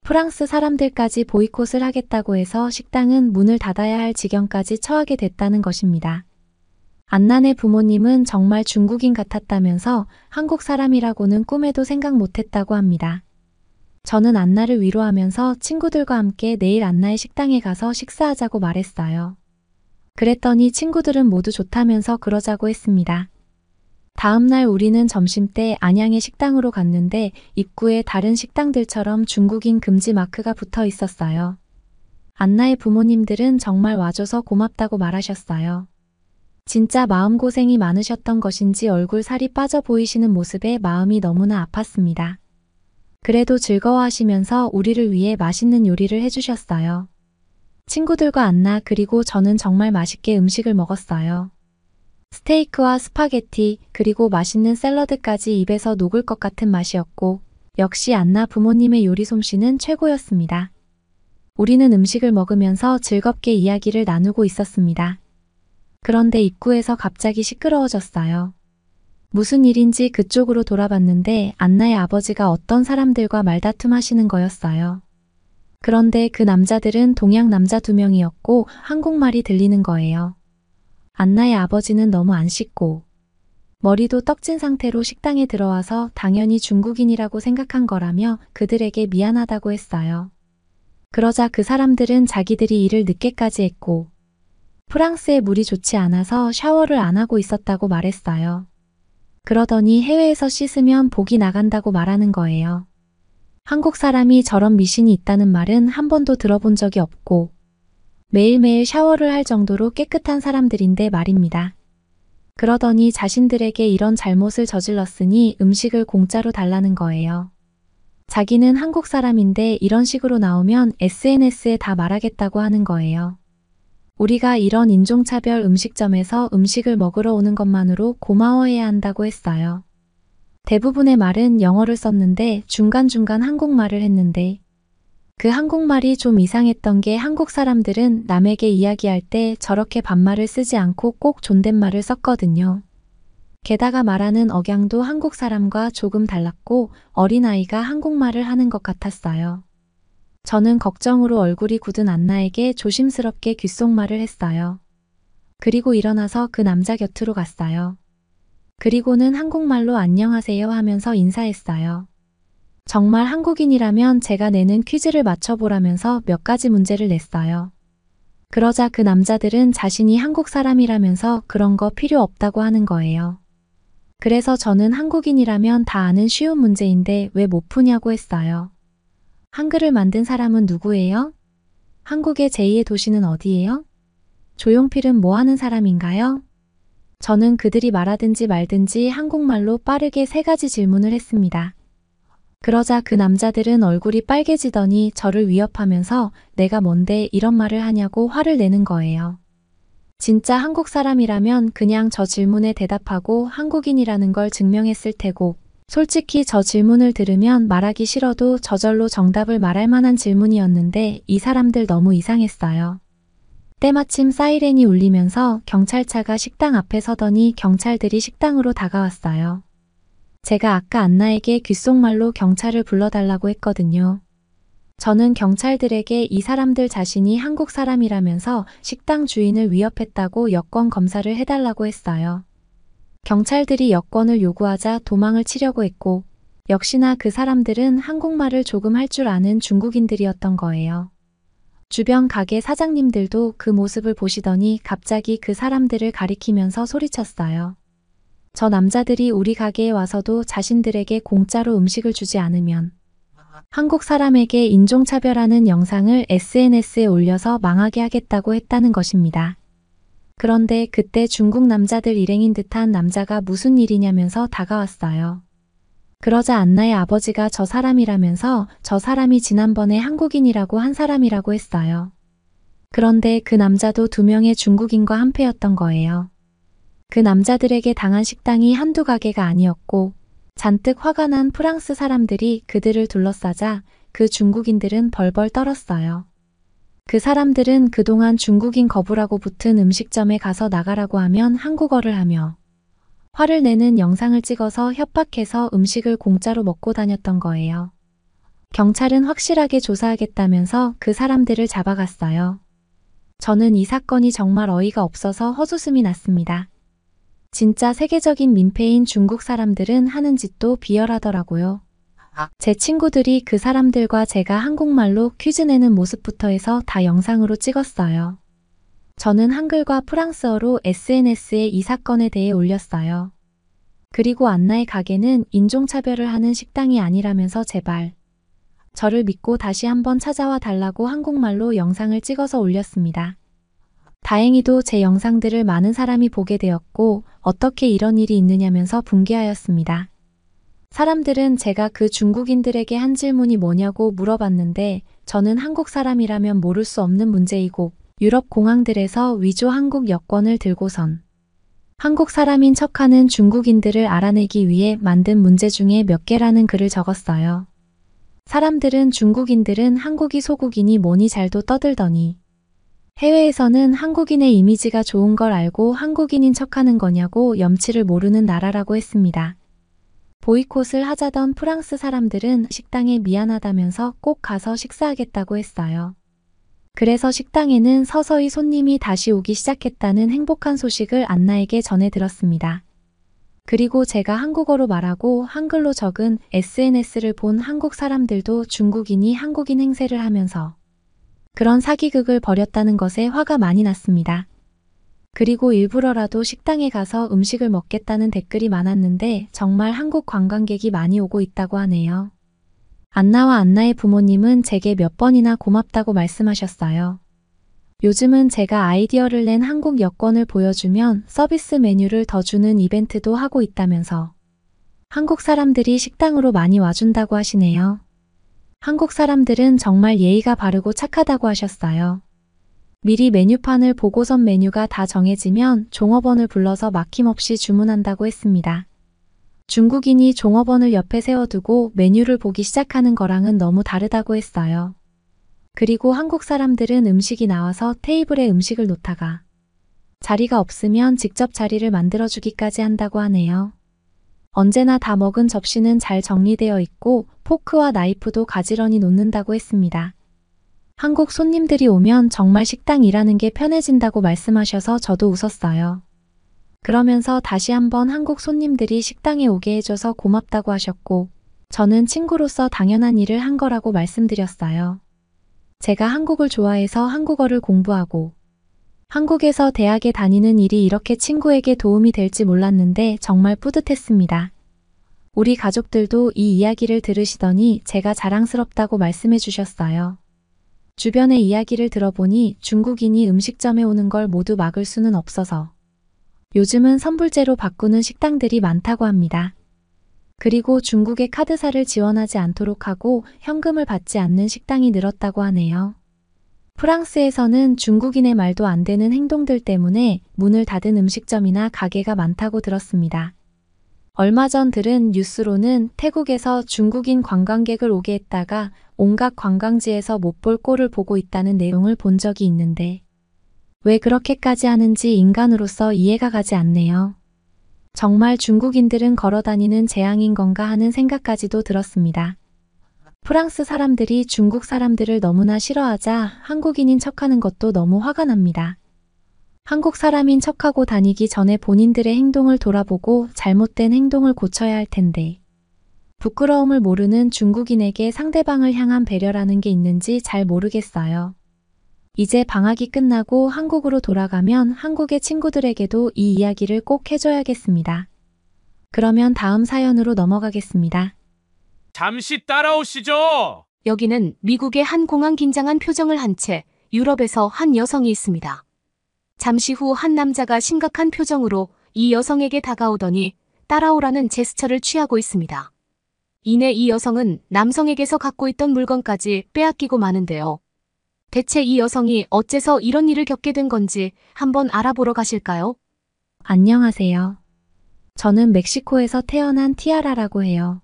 프랑스 사람들까지 보이콧을 하겠다고 해서 식당은 문을 닫아야 할 지경까지 처하게 됐다는 것입니다. 안나네 부모님은 정말 중국인 같았다면서 한국 사람이라고는 꿈에도 생각 못했다고 합니다. 저는 안나를 위로하면서 친구들과 함께 내일 안나의 식당에 가서 식사하자고 말했어요. 그랬더니 친구들은 모두 좋다면서 그러자고 했습니다. 다음날 우리는 점심때 안양의 식당으로 갔는데 입구에 다른 식당들처럼 중국인 금지 마크가 붙어 있었어요. 안나의 부모님들은 정말 와줘서 고맙다고 말하셨어요. 진짜 마음고생이 많으셨던 것인지 얼굴 살이 빠져 보이시는 모습에 마음이 너무나 아팠습니다. 그래도 즐거워하시면서 우리를 위해 맛있는 요리를 해주셨어요. 친구들과 안나 그리고 저는 정말 맛있게 음식을 먹었어요. 스테이크와 스파게티 그리고 맛있는 샐러드까지 입에서 녹을 것 같은 맛이었고 역시 안나 부모님의 요리 솜씨는 최고였습니다. 우리는 음식을 먹으면서 즐겁게 이야기를 나누고 있었습니다. 그런데 입구에서 갑자기 시끄러워졌어요. 무슨 일인지 그쪽으로 돌아봤는데 안나의 아버지가 어떤 사람들과 말다툼하시는 거였어요. 그런데 그 남자들은 동양 남자 2명이었고 한국말이 들리는 거예요. 안나의 아버지는 너무 안 씻고 머리도 떡진 상태로 식당에 들어와서 당연히 중국인이라고 생각한 거라며 그들에게 미안하다고 했어요. 그러자 그 사람들은 자기들이 일을 늦게까지 했고 프랑스의 물이 좋지 않아서 샤워를 안 하고 있었다고 말했어요. 그러더니 해외에서 씻으면 복이 나간다고 말하는 거예요. 한국 사람이 저런 미신이 있다는 말은 한 번도 들어본 적이 없고 매일매일 샤워를 할 정도로 깨끗한 사람들인데 말입니다. 그러더니 자신들에게 이런 잘못을 저질렀으니 음식을 공짜로 달라는 거예요. 자기는 한국 사람인데 이런 식으로 나오면 SNS에 다 말하겠다고 하는 거예요. 우리가 이런 인종차별 음식점에서 음식을 먹으러 오는 것만으로 고마워해야 한다고 했어요. 대부분의 말은 영어를 썼는데 중간중간 한국말을 했는데 그 한국말이 좀 이상했던 게 한국 사람들은 남에게 이야기할 때 저렇게 반말을 쓰지 않고 꼭 존댓말을 썼거든요. 게다가 말하는 억양도 한국 사람과 조금 달랐고 어린아이가 한국말을 하는 것 같았어요. 저는 걱정으로 얼굴이 굳은 안나에게 조심스럽게 귓속말을 했어요. 그리고 일어나서 그 남자 곁으로 갔어요. 그리고는 한국말로 안녕하세요 하면서 인사했어요. 정말 한국인이라면 제가 내는 퀴즈를 맞춰보라면서 몇 가지 문제를 냈어요. 그러자 그 남자들은 자신이 한국 사람이라면서 그런 거 필요 없다고 하는 거예요. 그래서 저는 한국인이라면 다 아는 쉬운 문제인데 왜 못 푸냐고 했어요. 한글을 만든 사람은 누구예요? 한국의 제2의 도시는 어디예요? 조용필은 뭐 하는 사람인가요? 저는 그들이 말하든지 말든지 한국말로 빠르게 3가지 질문을 했습니다. 그러자 그 남자들은 얼굴이 빨개지더니 저를 위협하면서 내가 뭔데 이런 말을 하냐고 화를 내는 거예요. 진짜 한국 사람이라면 그냥 저 질문에 대답하고 한국인이라는 걸 증명했을 테고 솔직히 저 질문을 들으면 말하기 싫어도 저절로 정답을 말할 만한 질문이었는데 이 사람들 너무 이상했어요. 때마침 사이렌이 울리면서 경찰차가 식당 앞에 서더니 경찰들이 식당으로 다가왔어요. 제가 아까 안나에게 귓속말로 경찰을 불러달라고 했거든요. 저는 경찰들에게 이 사람들 자신이 한국 사람이라면서 식당 주인을 위협했다고 여권 검사를 해달라고 했어요. 경찰들이 여권을 요구하자 도망을 치려고 했고 역시나 그 사람들은 한국말을 조금 할 줄 아는 중국인들이었던 거예요. 주변 가게 사장님들도 그 모습을 보시더니 갑자기 그 사람들을 가리키면서 소리쳤어요. 저 남자들이 우리 가게에 와서도 자신들에게 공짜로 음식을 주지 않으면 한국 사람에게 인종차별하는 영상을 SNS에 올려서 망하게 하겠다고 했다는 것입니다. 그런데 그때 중국 남자들 일행인 듯한 남자가 무슨 일이냐면서 다가왔어요. 그러자 안나의 아버지가 저 사람이라면서 저 사람이 지난번에 한국인이라고 한 사람이라고 했어요. 그런데 그 남자도 2명의 중국인과 한패였던 거예요. 그 남자들에게 당한 식당이 한두 가게가 아니었고 잔뜩 화가 난 프랑스 사람들이 그들을 둘러싸자 그 중국인들은 벌벌 떨었어요. 그 사람들은 그동안 중국인 거부라고 붙은 음식점에 가서 나가라고 하면 한국어를 하며 화를 내는 영상을 찍어서 협박해서 음식을 공짜로 먹고 다녔던 거예요. 경찰은 확실하게 조사하겠다면서 그 사람들을 잡아갔어요. 저는 이 사건이 정말 어이가 없어서 헛웃음이 났습니다. 진짜 세계적인 민폐인 중국 사람들은 하는 짓도 비열하더라고요. 제 친구들이 그 사람들과 제가 한국말로 퀴즈 내는 모습부터 해서 다 영상으로 찍었어요. 저는 한글과 프랑스어로 SNS에 이 사건에 대해 올렸어요. 그리고 안나의 가게는 인종차별을 하는 식당이 아니라면서 제발 저를 믿고 다시 한번 찾아와 달라고 한국말로 영상을 찍어서 올렸습니다. 다행히도 제 영상들을 많은 사람이 보게 되었고 어떻게 이런 일이 있느냐면서 분개하였습니다. 사람들은 제가 그 중국인들에게 한 질문이 뭐냐고 물어봤는데 저는 한국 사람이라면 모를 수 없는 문제이고 유럽 공항들에서 위조 한국 여권을 들고선 한국 사람인 척하는 중국인들을 알아내기 위해 만든 문제 중에 몇 개라는 글을 적었어요. 사람들은 중국인들은 한국이 소국이니 뭐니 잘도 떠들더니 해외에서는 한국인의 이미지가 좋은 걸 알고 한국인인 척하는 거냐고 염치를 모르는 나라라고 했습니다. 보이콧을 하자던 프랑스 사람들은 식당에 미안하다면서 꼭 가서 식사하겠다고 했어요. 그래서 식당에는 서서히 손님이 다시 오기 시작했다는 행복한 소식을 안나에게 전해 들었습니다. 그리고 제가 한국어로 말하고 한글로 적은 SNS를 본 한국 사람들도 중국인이 한국인 행세를 하면서 그런 사기극을 벌였다는 것에 화가 많이 났습니다. 그리고 일부러라도 식당에 가서 음식을 먹겠다는 댓글이 많았는데 정말 한국 관광객이 많이 오고 있다고 하네요. 안나와 안나의 부모님은 제게 몇 번이나 고맙다고 말씀하셨어요. 요즘은 제가 아이디어를 낸 한국 여권을 보여주면 서비스 메뉴를 더 주는 이벤트도 하고 있다면서 한국 사람들이 식당으로 많이 와준다고 하시네요. 한국 사람들은 정말 예의가 바르고 착하다고 하셨어요. 미리 메뉴판을 보고선 메뉴가 다 정해지면 종업원을 불러서 막힘없이 주문한다고 했습니다. 중국인이 종업원을 옆에 세워두고 메뉴를 보기 시작하는 거랑은 너무 다르다고 했어요. 그리고 한국 사람들은 음식이 나와서 테이블에 음식을 놓다가 자리가 없으면 직접 자리를 만들어주기까지 한다고 하네요. 언제나 다 먹은 접시는 잘 정리되어 있고 포크와 나이프도 가지런히 놓는다고 했습니다. 한국 손님들이 오면 정말 식당 일하는 게 편해진다고 말씀하셔서 저도 웃었어요. 그러면서 다시 한번 한국 손님들이 식당에 오게 해줘서 고맙다고 하셨고 저는 친구로서 당연한 일을 한 거라고 말씀드렸어요. 제가 한국을 좋아해서 한국어를 공부하고 한국에서 대학에 다니는 일이 이렇게 친구에게 도움이 될지 몰랐는데 정말 뿌듯했습니다. 우리 가족들도 이 이야기를 들으시더니 제가 자랑스럽다고 말씀해 주셨어요. 주변의 이야기를 들어보니 중국인이 음식점에 오는 걸 모두 막을 수는 없어서 요즘은 선불제로 바꾸는 식당들이 많다고 합니다. 그리고 중국의 카드사를 지원하지 않도록 하고 현금을 받지 않는 식당이 늘었다고 하네요. 프랑스에서는 중국인의 말도 안 되는 행동들 때문에 문을 닫은 음식점이나 가게가 많다고 들었습니다. 얼마 전 들은 뉴스로는 태국에서 중국인 관광객을 오게 했다가 온갖 관광지에서 못 볼 꼴을 보고 있다는 내용을 본 적이 있는데 왜 그렇게까지 하는지 인간으로서 이해가 가지 않네요. 정말 중국인들은 걸어다니는 재앙인 건가 하는 생각까지도 들었습니다. 프랑스 사람들이 중국 사람들을 너무나 싫어하자 한국인인 척하는 것도 너무 화가 납니다. 한국 사람인 척하고 다니기 전에 본인들의 행동을 돌아보고 잘못된 행동을 고쳐야 할 텐데 부끄러움을 모르는 중국인에게 상대방을 향한 배려라는 게 있는지 잘 모르겠어요. 이제 방학이 끝나고 한국으로 돌아가면 한국의 친구들에게도 이 이야기를 꼭 해줘야겠습니다. 그러면 다음 사연으로 넘어가겠습니다. 잠시 따라오시죠. 여기는 미국의 한 공항 긴장한 표정을 한 채 유럽에서 한 여성이 있습니다. 잠시 후 한 남자가 심각한 표정으로 이 여성에게 다가오더니 따라오라는 제스처를 취하고 있습니다. 이내 이 여성은 남성에게서 갖고 있던 물건까지 빼앗기고 마는데요. 대체 이 여성이 어째서 이런 일을 겪게 된 건지 한번 알아보러 가실까요? 안녕하세요. 저는 멕시코에서 태어난 티아라라고 해요.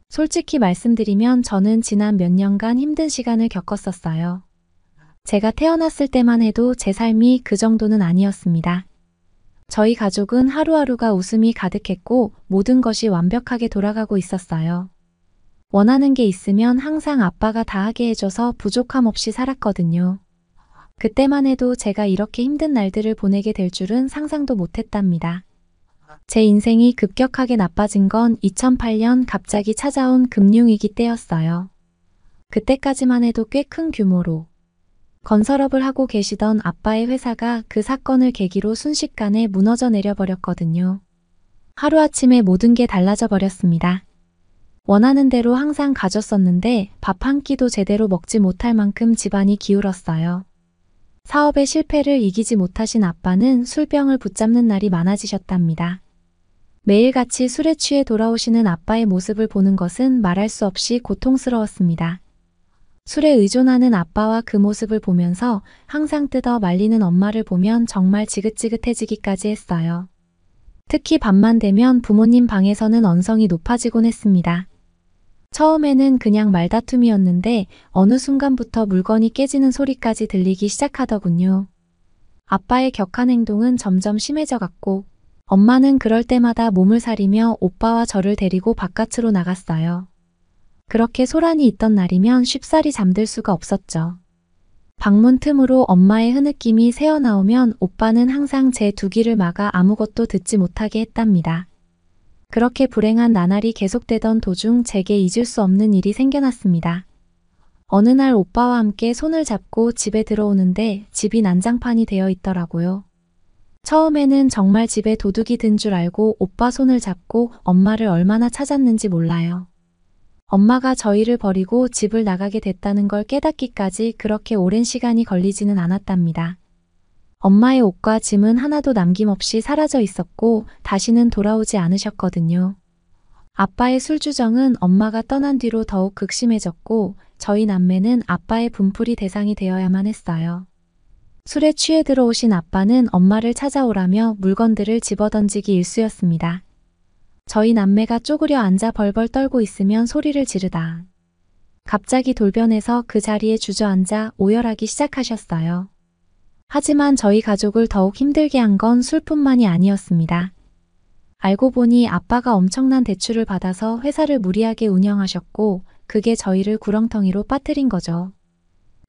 솔직히 말씀드리면 저는 지난 몇 년간 힘든 시간을 겪었었어요. 제가 태어났을 때만 해도 제 삶이 그 정도는 아니었습니다. 저희 가족은 하루하루가 웃음이 가득했고 모든 것이 완벽하게 돌아가고 있었어요. 원하는 게 있으면 항상 아빠가 다 하게 해줘서 부족함 없이 살았거든요. 그때만 해도 제가 이렇게 힘든 날들을 보내게 될 줄은 상상도 못했답니다. 제 인생이 급격하게 나빠진 건 2008년 갑자기 찾아온 금융위기 때였어요. 그때까지만 해도 꽤 큰 규모로 건설업을 하고 계시던 아빠의 회사가 그 사건을 계기로 순식간에 무너져 내려버렸거든요. 하루아침에 모든 게 달라져 버렸습니다. 원하는 대로 항상 가졌었는데 밥 한 끼도 제대로 먹지 못할 만큼 집안이 기울었어요. 사업의 실패를 이기지 못하신 아빠는 술병을 붙잡는 날이 많아지셨답니다. 매일같이 술에 취해 돌아오시는 아빠의 모습을 보는 것은 말할 수 없이 고통스러웠습니다. 술에 의존하는 아빠와 그 모습을 보면서 항상 뜯어 말리는 엄마를 보면 정말 지긋지긋해지기까지 했어요. 특히 밤만 되면 부모님 방에서는 언성이 높아지곤 했습니다. 처음에는 그냥 말다툼이었는데 어느 순간부터 물건이 깨지는 소리까지 들리기 시작하더군요. 아빠의 격한 행동은 점점 심해져 갔고 엄마는 그럴 때마다 몸을 사리며 오빠와 저를 데리고 바깥으로 나갔어요. 그렇게 소란이 있던 날이면 쉽사리 잠들 수가 없었죠. 방문 틈으로 엄마의 흐느낌이 새어나오면 오빠는 항상 제 두 귀를 막아 아무것도 듣지 못하게 했답니다. 그렇게 불행한 나날이 계속되던 도중 제게 잊을 수 없는 일이 생겨났습니다. 어느 날 오빠와 함께 손을 잡고 집에 들어오는데 집이 난장판이 되어 있더라고요. 처음에는 정말 집에 도둑이 든 줄 알고 오빠 손을 잡고 엄마를 얼마나 찾았는지 몰라요. 엄마가 저희를 버리고 집을 나가게 됐다는 걸 깨닫기까지 그렇게 오랜 시간이 걸리지는 않았답니다. 엄마의 옷과 짐은 하나도 남김없이 사라져 있었고 다시는 돌아오지 않으셨거든요. 아빠의 술주정은 엄마가 떠난 뒤로 더욱 극심해졌고 저희 남매는 아빠의 분풀이 대상이 되어야만 했어요. 술에 취해 들어오신 아빠는 엄마를 찾아오라며 물건들을 집어던지기 일쑤였습니다. 저희 남매가 쪼그려 앉아 벌벌 떨고 있으면 소리를 지르다 갑자기 돌변해서 그 자리에 주저앉아 오열하기 시작하셨어요. 하지만 저희 가족을 더욱 힘들게 한 건 술뿐만이 아니었습니다. 알고 보니 아빠가 엄청난 대출을 받아서 회사를 무리하게 운영하셨고 그게 저희를 구렁텅이로 빠뜨린 거죠.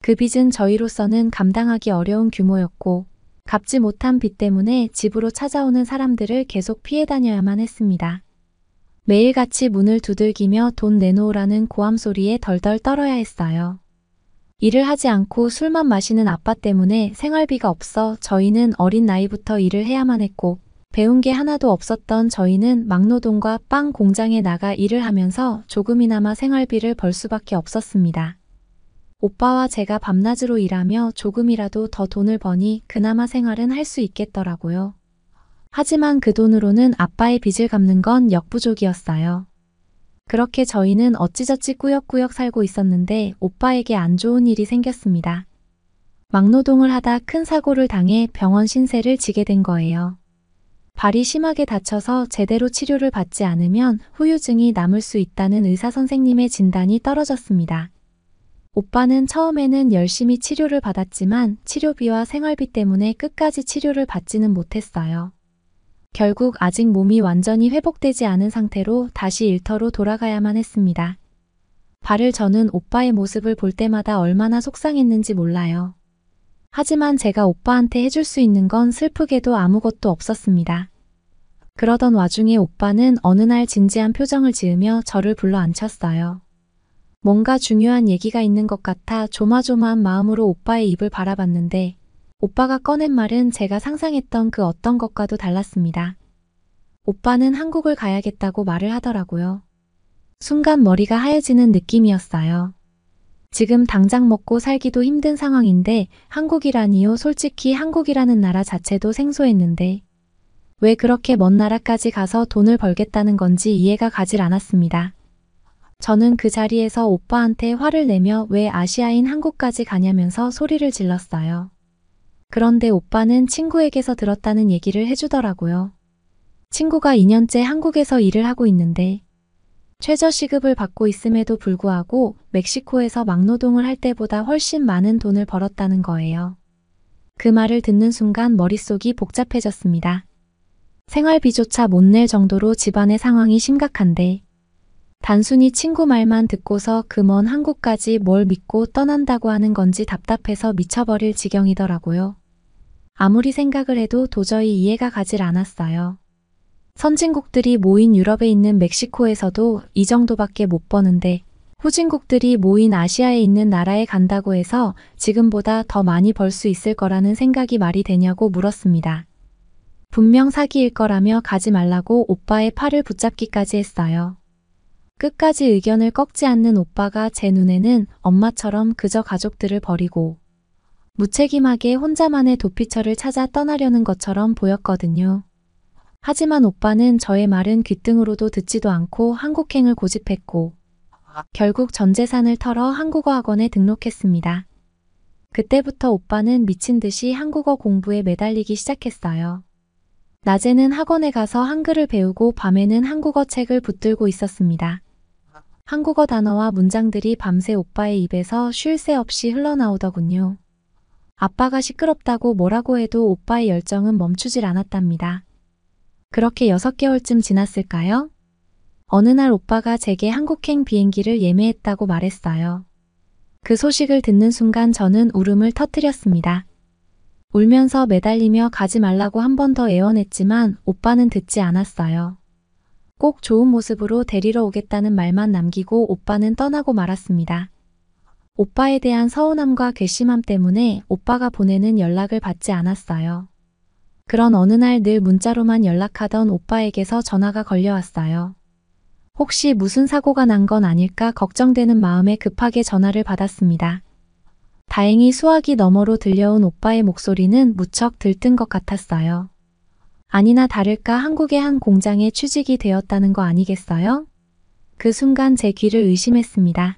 그 빚은 저희로서는 감당하기 어려운 규모였고 갚지 못한 빚 때문에 집으로 찾아오는 사람들을 계속 피해 다녀야만 했습니다. 매일같이 문을 두들기며 돈 내놓으라는 고함 소리에 덜덜 떨어야 했어요. 일을 하지 않고 술만 마시는 아빠 때문에 생활비가 없어 저희는 어린 나이부터 일을 해야만 했고 배운 게 하나도 없었던 저희는 막노동과 빵 공장에 나가 일을 하면서 조금이나마 생활비를 벌 수밖에 없었습니다. 오빠와 제가 밤낮으로 일하며 조금이라도 더 돈을 버니 그나마 생활은 할 수 있겠더라고요. 하지만 그 돈으로는 아빠의 빚을 갚는 건 역부족이었어요. 그렇게 저희는 어찌저찌 꾸역꾸역 살고 있었는데 오빠에게 안 좋은 일이 생겼습니다. 막노동을 하다 큰 사고를 당해 병원 신세를 지게 된 거예요. 발이 심하게 다쳐서 제대로 치료를 받지 않으면 후유증이 남을 수 있다는 의사 선생님의 진단이 떨어졌습니다. 오빠는 처음에는 열심히 치료를 받았지만 치료비와 생활비 때문에 끝까지 치료를 받지는 못했어요. 결국 아직 몸이 완전히 회복되지 않은 상태로 다시 일터로 돌아가야만 했습니다. 발을 저는 오빠의 모습을 볼 때마다 얼마나 속상했는지 몰라요. 하지만 제가 오빠한테 해줄 수 있는 건 슬프게도 아무것도 없었습니다. 그러던 와중에 오빠는 어느 날 진지한 표정을 지으며 저를 불러 앉혔어요. 뭔가 중요한 얘기가 있는 것 같아 조마조마한 마음으로 오빠의 입을 바라봤는데 오빠가 꺼낸 말은 제가 상상했던 그 어떤 것과도 달랐습니다. 오빠는 한국을 가야겠다고 말을 하더라고요. 순간 머리가 하얘지는 느낌이었어요. 지금 당장 먹고 살기도 힘든 상황인데 한국이라니요. 솔직히 한국이라는 나라 자체도 생소했는데 왜 그렇게 먼 나라까지 가서 돈을 벌겠다는 건지 이해가 가질 않았습니다. 저는 그 자리에서 오빠한테 화를 내며 왜 아시아인 한국까지 가냐면서 소리를 질렀어요. 그런데 오빠는 친구에게서 들었다는 얘기를 해주더라고요. 친구가 2년째 한국에서 일을 하고 있는데 최저 시급을 받고 있음에도 불구하고 멕시코에서 막노동을 할 때보다 훨씬 많은 돈을 벌었다는 거예요. 그 말을 듣는 순간 머릿속이 복잡해졌습니다. 생활비조차 못 낼 정도로 집안의 상황이 심각한데 단순히 친구 말만 듣고서 그 먼 한국까지 뭘 믿고 떠난다고 하는 건지 답답해서 미쳐버릴 지경이더라고요. 아무리 생각을 해도 도저히 이해가 가질 않았어요. 선진국들이 모인 유럽에 있는 멕시코에서도 이 정도밖에 못 버는데 후진국들이 모인 아시아에 있는 나라에 간다고 해서 지금보다 더 많이 벌 수 있을 거라는 생각이 말이 되냐고 물었습니다. 분명 사기일 거라며 가지 말라고 오빠의 팔을 붙잡기까지 했어요. 끝까지 의견을 꺾지 않는 오빠가 제 눈에는 엄마처럼 그저 가족들을 버리고 무책임하게 혼자만의 도피처를 찾아 떠나려는 것처럼 보였거든요. 하지만 오빠는 저의 말은 귓등으로도 듣지도 않고 한국행을 고집했고 결국 전 재산을 털어 한국어 학원에 등록했습니다. 그때부터 오빠는 미친 듯이 한국어 공부에 매달리기 시작했어요. 낮에는 학원에 가서 한글을 배우고 밤에는 한국어 책을 붙들고 있었습니다. 한국어 단어와 문장들이 밤새 오빠의 입에서 쉴 새 없이 흘러나오더군요. 아빠가 시끄럽다고 뭐라고 해도 오빠의 열정은 멈추질 않았답니다. 그렇게 6개월쯤 지났을까요? 어느 날 오빠가 제게 한국행 비행기를 예매했다고 말했어요. 그 소식을 듣는 순간 저는 울음을 터뜨렸습니다. 울면서 매달리며 가지 말라고 한 번 더 애원했지만 오빠는 듣지 않았어요. 꼭 좋은 모습으로 데리러 오겠다는 말만 남기고 오빠는 떠나고 말았습니다. 오빠에 대한 서운함과 괘씸함 때문에 오빠가 보내는 연락을 받지 않았어요. 그런 어느 날 늘 문자로만 연락하던 오빠에게서 전화가 걸려왔어요. 혹시 무슨 사고가 난 건 아닐까 걱정되는 마음에 급하게 전화를 받았습니다. 다행히 수화기 너머로 들려온 오빠의 목소리는 무척 들뜬 것 같았어요. 아니나 다를까 한국의 한 공장에 취직이 되었다는 거 아니겠어요? 그 순간 제 귀를 의심했습니다.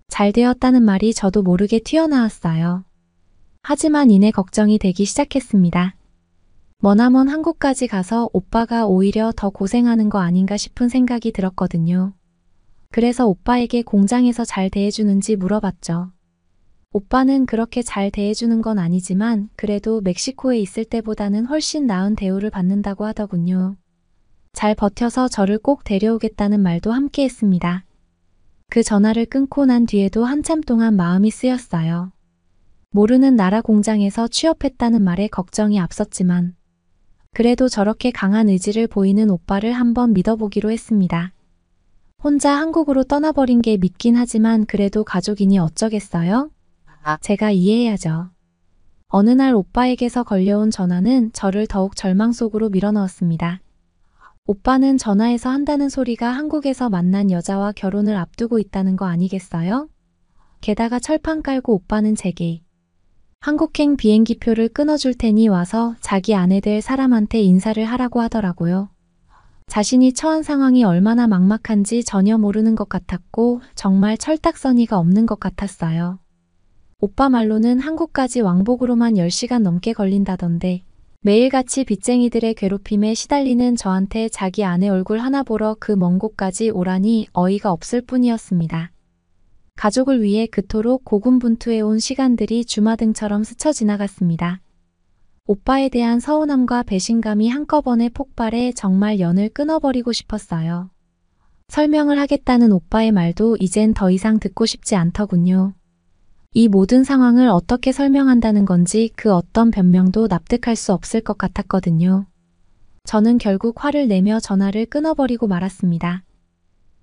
잘 되었다는 말이 저도 모르게 튀어나왔어요. 하지만 이내 걱정이 되기 시작했습니다. 머나먼 한국까지 가서 오빠가 오히려 더 고생하는 거 아닌가 싶은 생각이 들었거든요. 그래서 오빠에게 공장에서 잘 대해주는지 물어봤죠. 오빠는 그렇게 잘 대해주는 건 아니지만 그래도 멕시코에 있을 때보다는 훨씬 나은 대우를 받는다고 하더군요. 잘 버텨서 저를 꼭 데려오겠다는 말도 함께 했습니다. 그 전화를 끊고 난 뒤에도 한참 동안 마음이 쓰였어요. 모르는 나라 공장에서 취업했다는 말에 걱정이 앞섰지만 그래도 저렇게 강한 의지를 보이는 오빠를 한번 믿어보기로 했습니다. 혼자 한국으로 떠나버린 게 밉긴 하지만 그래도 가족이니 어쩌겠어요? 제가 이해해야죠. 어느 날 오빠에게서 걸려온 전화는 저를 더욱 절망 속으로 밀어넣었습니다. 오빠는 전화해서 한다는 소리가 한국에서 만난 여자와 결혼을 앞두고 있다는 거 아니겠어요? 게다가 철판 깔고 오빠는 제게 한국행 비행기표를 끊어줄 테니 와서 자기 아내 될 사람한테 인사를 하라고 하더라고요. 자신이 처한 상황이 얼마나 막막한지 전혀 모르는 것 같았고 정말 철딱서니가 없는 것 같았어요. 오빠 말로는 한국까지 왕복으로만 10시간 넘게 걸린다던데 매일같이 빚쟁이들의 괴롭힘에 시달리는 저한테 자기 아내 얼굴 하나 보러 그 먼 곳까지 오라니 어이가 없을 뿐이었습니다. 가족을 위해 그토록 고군분투해온 시간들이 주마등처럼 스쳐 지나갔습니다. 오빠에 대한 서운함과 배신감이 한꺼번에 폭발해 정말 연을 끊어버리고 싶었어요. 설명을 하겠다는 오빠의 말도 이젠 더 이상 듣고 싶지 않더군요. 이 모든 상황을 어떻게 설명한다는 건지 그 어떤 변명도 납득할 수 없을 것 같았거든요. 저는 결국 화를 내며 전화를 끊어버리고 말았습니다.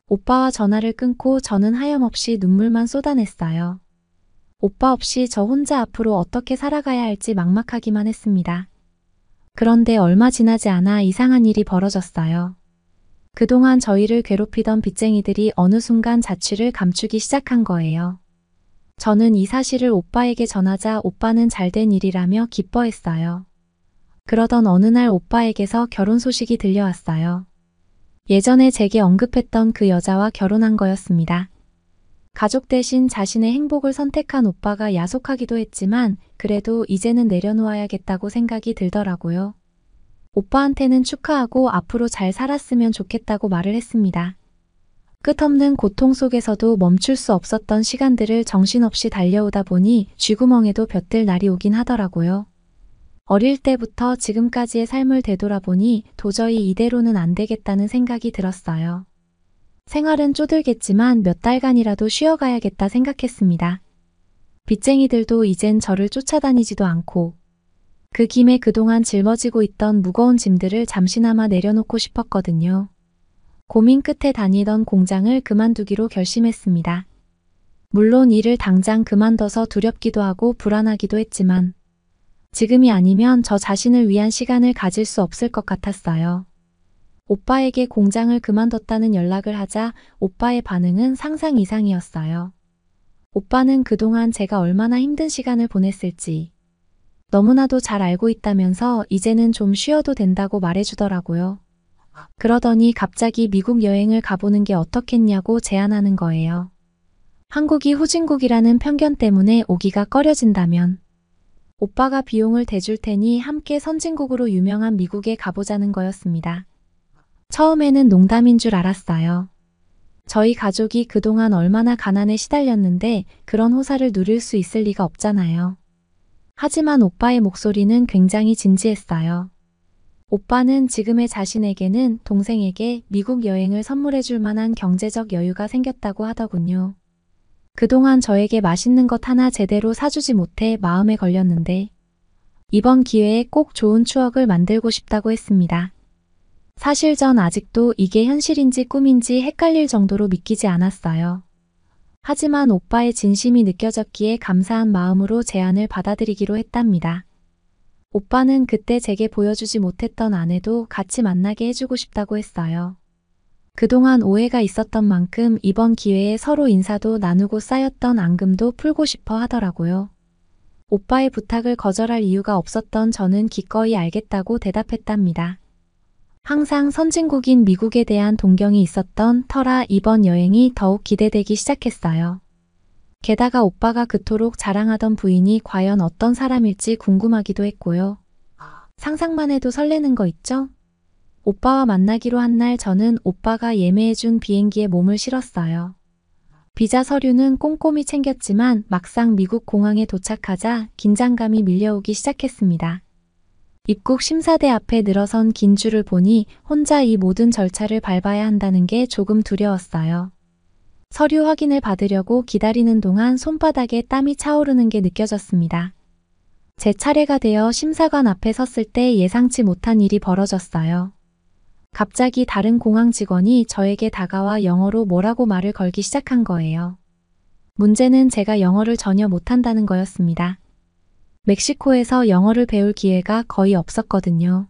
오빠와 전화를 끊고 저는 하염없이 눈물만 쏟아냈어요. 오빠 없이 저 혼자 앞으로 어떻게 살아가야 할지 막막하기만 했습니다. 그런데 얼마 지나지 않아 이상한 일이 벌어졌어요. 그동안 저희를 괴롭히던 빚쟁이들이 어느 순간 자취를 감추기 시작한 거예요. 저는 이 사실을 오빠에게 전하자 오빠는 잘된 일이라며 기뻐했어요. 그러던 어느 날 오빠에게서 결혼 소식이 들려왔어요. 예전에 제게 언급했던 그 여자와 결혼한 거였습니다. 가족 대신 자신의 행복을 선택한 오빠가 야속하기도 했지만 그래도 이제는 내려놓아야겠다고 생각이 들더라고요. 오빠한테는 축하하고 앞으로 잘 살았으면 좋겠다고 말을 했습니다. 끝없는 고통 속에서도 멈출 수 없었던 시간들을 정신없이 달려오다 보니 쥐구멍에도 볕들 날이 오긴 하더라고요. 어릴 때부터 지금까지의 삶을 되돌아보니 도저히 이대로는 안 되겠다는 생각이 들었어요. 생활은 쪼들겠지만 몇 달간이라도 쉬어가야겠다 생각했습니다. 빚쟁이들도 이젠 저를 쫓아다니지도 않고 그 김에 그동안 짊어지고 있던 무거운 짐들을 잠시나마 내려놓고 싶었거든요. 고민 끝에 다니던 공장을 그만두기로 결심했습니다. 물론 일을 당장 그만둬서 두렵기도 하고 불안하기도 했지만 지금이 아니면 저 자신을 위한 시간을 가질 수 없을 것 같았어요. 오빠에게 공장을 그만뒀다는 연락을 하자 오빠의 반응은 상상 이상이었어요. 오빠는 그동안 제가 얼마나 힘든 시간을 보냈을지 너무나도 잘 알고 있다면서 이제는 좀 쉬어도 된다고 말해주더라고요. 그러더니 갑자기 미국 여행을 가보는 게 어떻겠냐고 제안하는 거예요. 한국이 후진국이라는 편견 때문에 오기가 꺼려진다면 오빠가 비용을 대줄 테니 함께 선진국으로 유명한 미국에 가보자는 거였습니다. 처음에는 농담인 줄 알았어요. 저희 가족이 그동안 얼마나 가난에 시달렸는데 그런 호사를 누릴 수 있을 리가 없잖아요. 하지만 오빠의 목소리는 굉장히 진지했어요. 오빠는 지금의 자신에게는 동생에게 미국 여행을 선물해 줄 만한 경제적 여유가 생겼다고 하더군요. 그동안 저에게 맛있는 것 하나 제대로 사주지 못해 마음에 걸렸는데 이번 기회에 꼭 좋은 추억을 만들고 싶다고 했습니다. 사실 전 아직도 이게 현실인지 꿈인지 헷갈릴 정도로 믿기지 않았어요. 하지만 오빠의 진심이 느껴졌기에 감사한 마음으로 제안을 받아들이기로 했답니다. 오빠는 그때 제게 보여주지 못했던 아내도 같이 만나게 해주고 싶다고 했어요. 그동안 오해가 있었던 만큼 이번 기회에 서로 인사도 나누고 쌓였던 앙금도 풀고 싶어 하더라고요. 오빠의 부탁을 거절할 이유가 없었던 저는 기꺼이 알겠다고 대답했답니다. 항상 선진국인 미국에 대한 동경이 있었던 터라 이번 여행이 더욱 기대되기 시작했어요. 게다가 오빠가 그토록 자랑하던 부인이 과연 어떤 사람일지 궁금하기도 했고요. 상상만 해도 설레는 거 있죠? 오빠와 만나기로 한 날 저는 오빠가 예매해준 비행기에 몸을 실었어요. 비자 서류는 꼼꼼히 챙겼지만 막상 미국 공항에 도착하자 긴장감이 밀려오기 시작했습니다. 입국 심사대 앞에 늘어선 긴 줄을 보니 혼자 이 모든 절차를 밟아야 한다는 게 조금 두려웠어요. 서류 확인을 받으려고 기다리는 동안 손바닥에 땀이 차오르는 게 느껴졌습니다. 제 차례가 되어 심사관 앞에 섰을 때 예상치 못한 일이 벌어졌어요. 갑자기 다른 공항 직원이 저에게 다가와 영어로 뭐라고 말을 걸기 시작한 거예요. 문제는 제가 영어를 전혀 못한다는 거였습니다. 멕시코에서 영어를 배울 기회가 거의 없었거든요.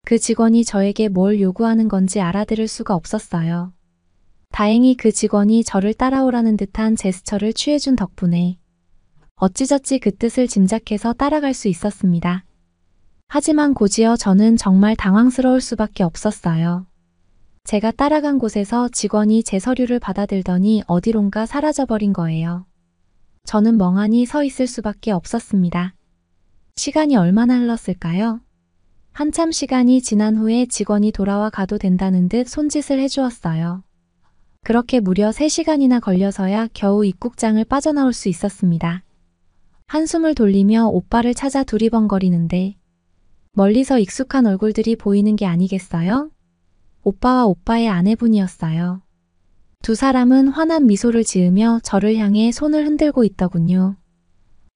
그 직원이 저에게 뭘 요구하는 건지 알아들을 수가 없었어요. 다행히 그 직원이 저를 따라오라는 듯한 제스처를 취해준 덕분에 어찌저찌 그 뜻을 짐작해서 따라갈 수 있었습니다. 하지만 곧이어 저는 정말 당황스러울 수밖에 없었어요. 제가 따라간 곳에서 직원이 제 서류를 받아들더니 어디론가 사라져버린 거예요. 저는 멍하니 서 있을 수밖에 없었습니다. 시간이 얼마나 흘렀을까요? 한참 시간이 지난 후에 직원이 돌아와 가도 된다는 듯 손짓을 해주었어요. 그렇게 무려 3시간이나 걸려서야 겨우 입국장을 빠져나올 수 있었습니다. 한숨을 돌리며 오빠를 찾아 두리번거리는데 멀리서 익숙한 얼굴들이 보이는 게 아니겠어요? 오빠와 오빠의 아내분이었어요. 두 사람은 환한 미소를 지으며 저를 향해 손을 흔들고 있더군요.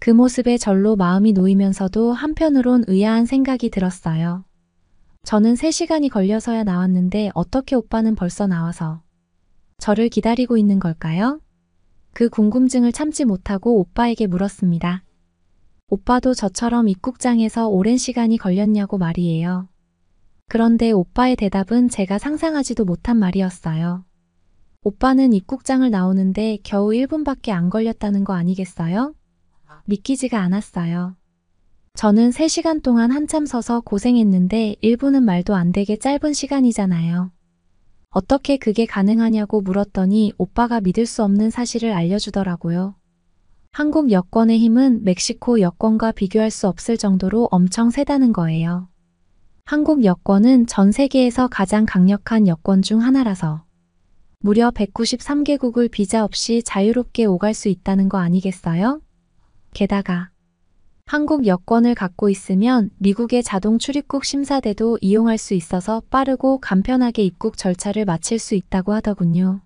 그 모습에 절로 마음이 놓이면서도 한편으론 의아한 생각이 들었어요. 저는 3시간이 걸려서야 나왔는데 어떻게 오빠는 벌써 나와서 저를 기다리고 있는 걸까요? 그 궁금증을 참지 못하고 오빠에게 물었습니다. 오빠도 저처럼 입국장에서 오랜 시간이 걸렸냐고 말이에요. 그런데 오빠의 대답은 제가 상상하지도 못한 말이었어요. 오빠는 입국장을 나오는데 겨우 1분밖에 안 걸렸다는 거 아니겠어요? 믿기지가 않았어요. 저는 3시간 동안 한참 서서 고생했는데 1분은 말도 안 되게 짧은 시간이잖아요. 어떻게 그게 가능하냐고 물었더니 오빠가 믿을 수 없는 사실을 알려주더라고요. 한국 여권의 힘은 멕시코 여권과 비교할 수 없을 정도로 엄청 세다는 거예요. 한국 여권은 전 세계에서 가장 강력한 여권 중 하나라서 무려 193개국을 비자 없이 자유롭게 오갈 수 있다는 거 아니겠어요? 게다가 한국 여권을 갖고 있으면 미국의 자동 출입국 심사대도 이용할 수 있어서 빠르고 간편하게 입국 절차를 마칠 수 있다고 하더군요.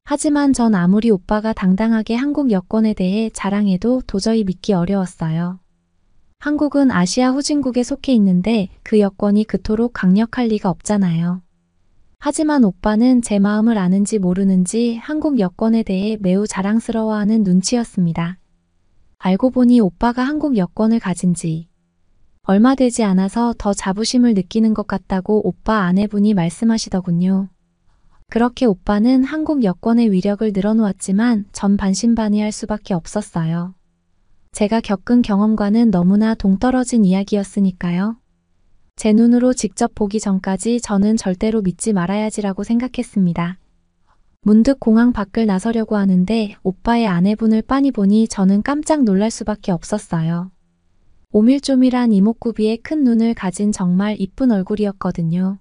하지만 전 아무리 오빠가 당당하게 한국 여권에 대해 자랑해도 도저히 믿기 어려웠어요. 한국은 아시아 후진국에 속해 있는데 그 여권이 그토록 강력할 리가 없잖아요. 하지만 오빠는 제 마음을 아는지 모르는지 한국 여권에 대해 매우 자랑스러워하는 눈치였습니다. 알고 보니 오빠가 한국 여권을 가진 지 얼마 되지 않아서 더 자부심을 느끼는 것 같다고 오빠 아내분이 말씀하시더군요. 그렇게 오빠는 한국 여권의 위력을 늘어놓았지만 전 반신반의할 수밖에 없었어요. 제가 겪은 경험과는 너무나 동떨어진 이야기였으니까요. 제 눈으로 직접 보기 전까지 저는 절대로 믿지 말아야지라고 생각했습니다. 문득 공항 밖을 나서려고 하는데 오빠의 아내분을 빤히 보니 저는 깜짝 놀랄 수밖에 없었어요. 오밀조밀한 이목구비에 큰 눈을 가진 정말 이쁜 얼굴이었거든요.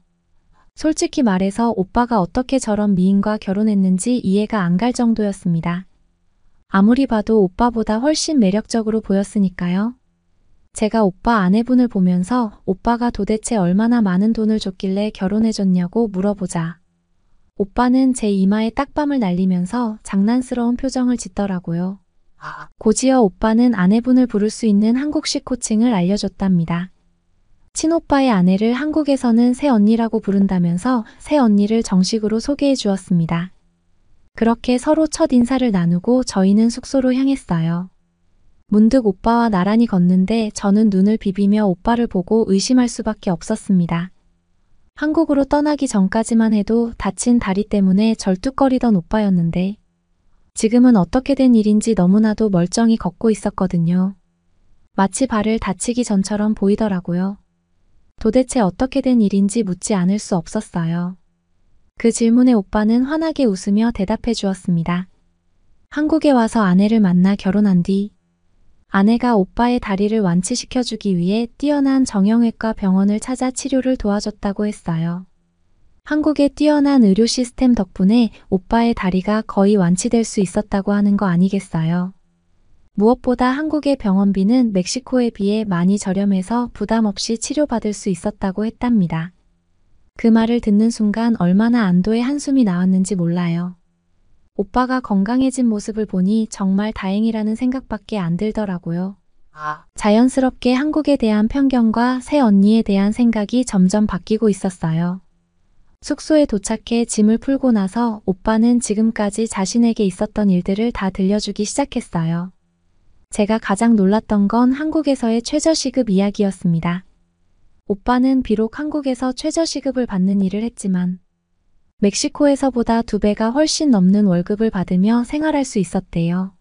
솔직히 말해서 오빠가 어떻게 저런 미인과 결혼했는지 이해가 안 갈 정도였습니다. 아무리 봐도 오빠보다 훨씬 매력적으로 보였으니까요. 제가 오빠 아내분을 보면서 오빠가 도대체 얼마나 많은 돈을 줬길래 결혼해줬냐고 물어보자. 오빠는 제 이마에 딱밤을 날리면서 장난스러운 표정을 짓더라고요. 곧이어 오빠는 아내분을 부를 수 있는 한국식 호칭을 알려줬답니다. 친오빠의 아내를 한국에서는 새언니라고 부른다면서 새언니를 정식으로 소개해 주었습니다. 그렇게 서로 첫 인사를 나누고 저희는 숙소로 향했어요. 문득 오빠와 나란히 걷는데 저는 눈을 비비며 오빠를 보고 의심할 수밖에 없었습니다. 한국으로 떠나기 전까지만 해도 다친 다리 때문에 절뚝거리던 오빠였는데 지금은 어떻게 된 일인지 너무나도 멀쩡히 걷고 있었거든요. 마치 발을 다치기 전처럼 보이더라고요. 도대체 어떻게 된 일인지 묻지 않을 수 없었어요. 그 질문에 오빠는 환하게 웃으며 대답해 주었습니다. 한국에 와서 아내를 만나 결혼한 뒤 아내가 오빠의 다리를 완치시켜주기 위해 뛰어난 정형외과 병원을 찾아 치료를 도와줬다고 했어요. 한국의 뛰어난 의료 시스템 덕분에 오빠의 다리가 거의 완치될 수 있었다고 하는 거 아니겠어요? 무엇보다 한국의 병원비는 멕시코에 비해 많이 저렴해서 부담 없이 치료받을 수 있었다고 했답니다. 그 말을 듣는 순간 얼마나 안도의 한숨이 나왔는지 몰라요. 오빠가 건강해진 모습을 보니 정말 다행이라는 생각밖에 안 들더라고요. 자연스럽게 한국에 대한 편견과 새 언니에 대한 생각이 점점 바뀌고 있었어요. 숙소에 도착해 짐을 풀고 나서 오빠는 지금까지 자신에게 있었던 일들을 다 들려주기 시작했어요. 제가 가장 놀랐던 건 한국에서의 최저시급 이야기였습니다. 오빠는 비록 한국에서 최저시급을 받는 일을 했지만 멕시코에서보다 2배가 훨씬 넘는 월급을 받으며 생활할 수 있었대요.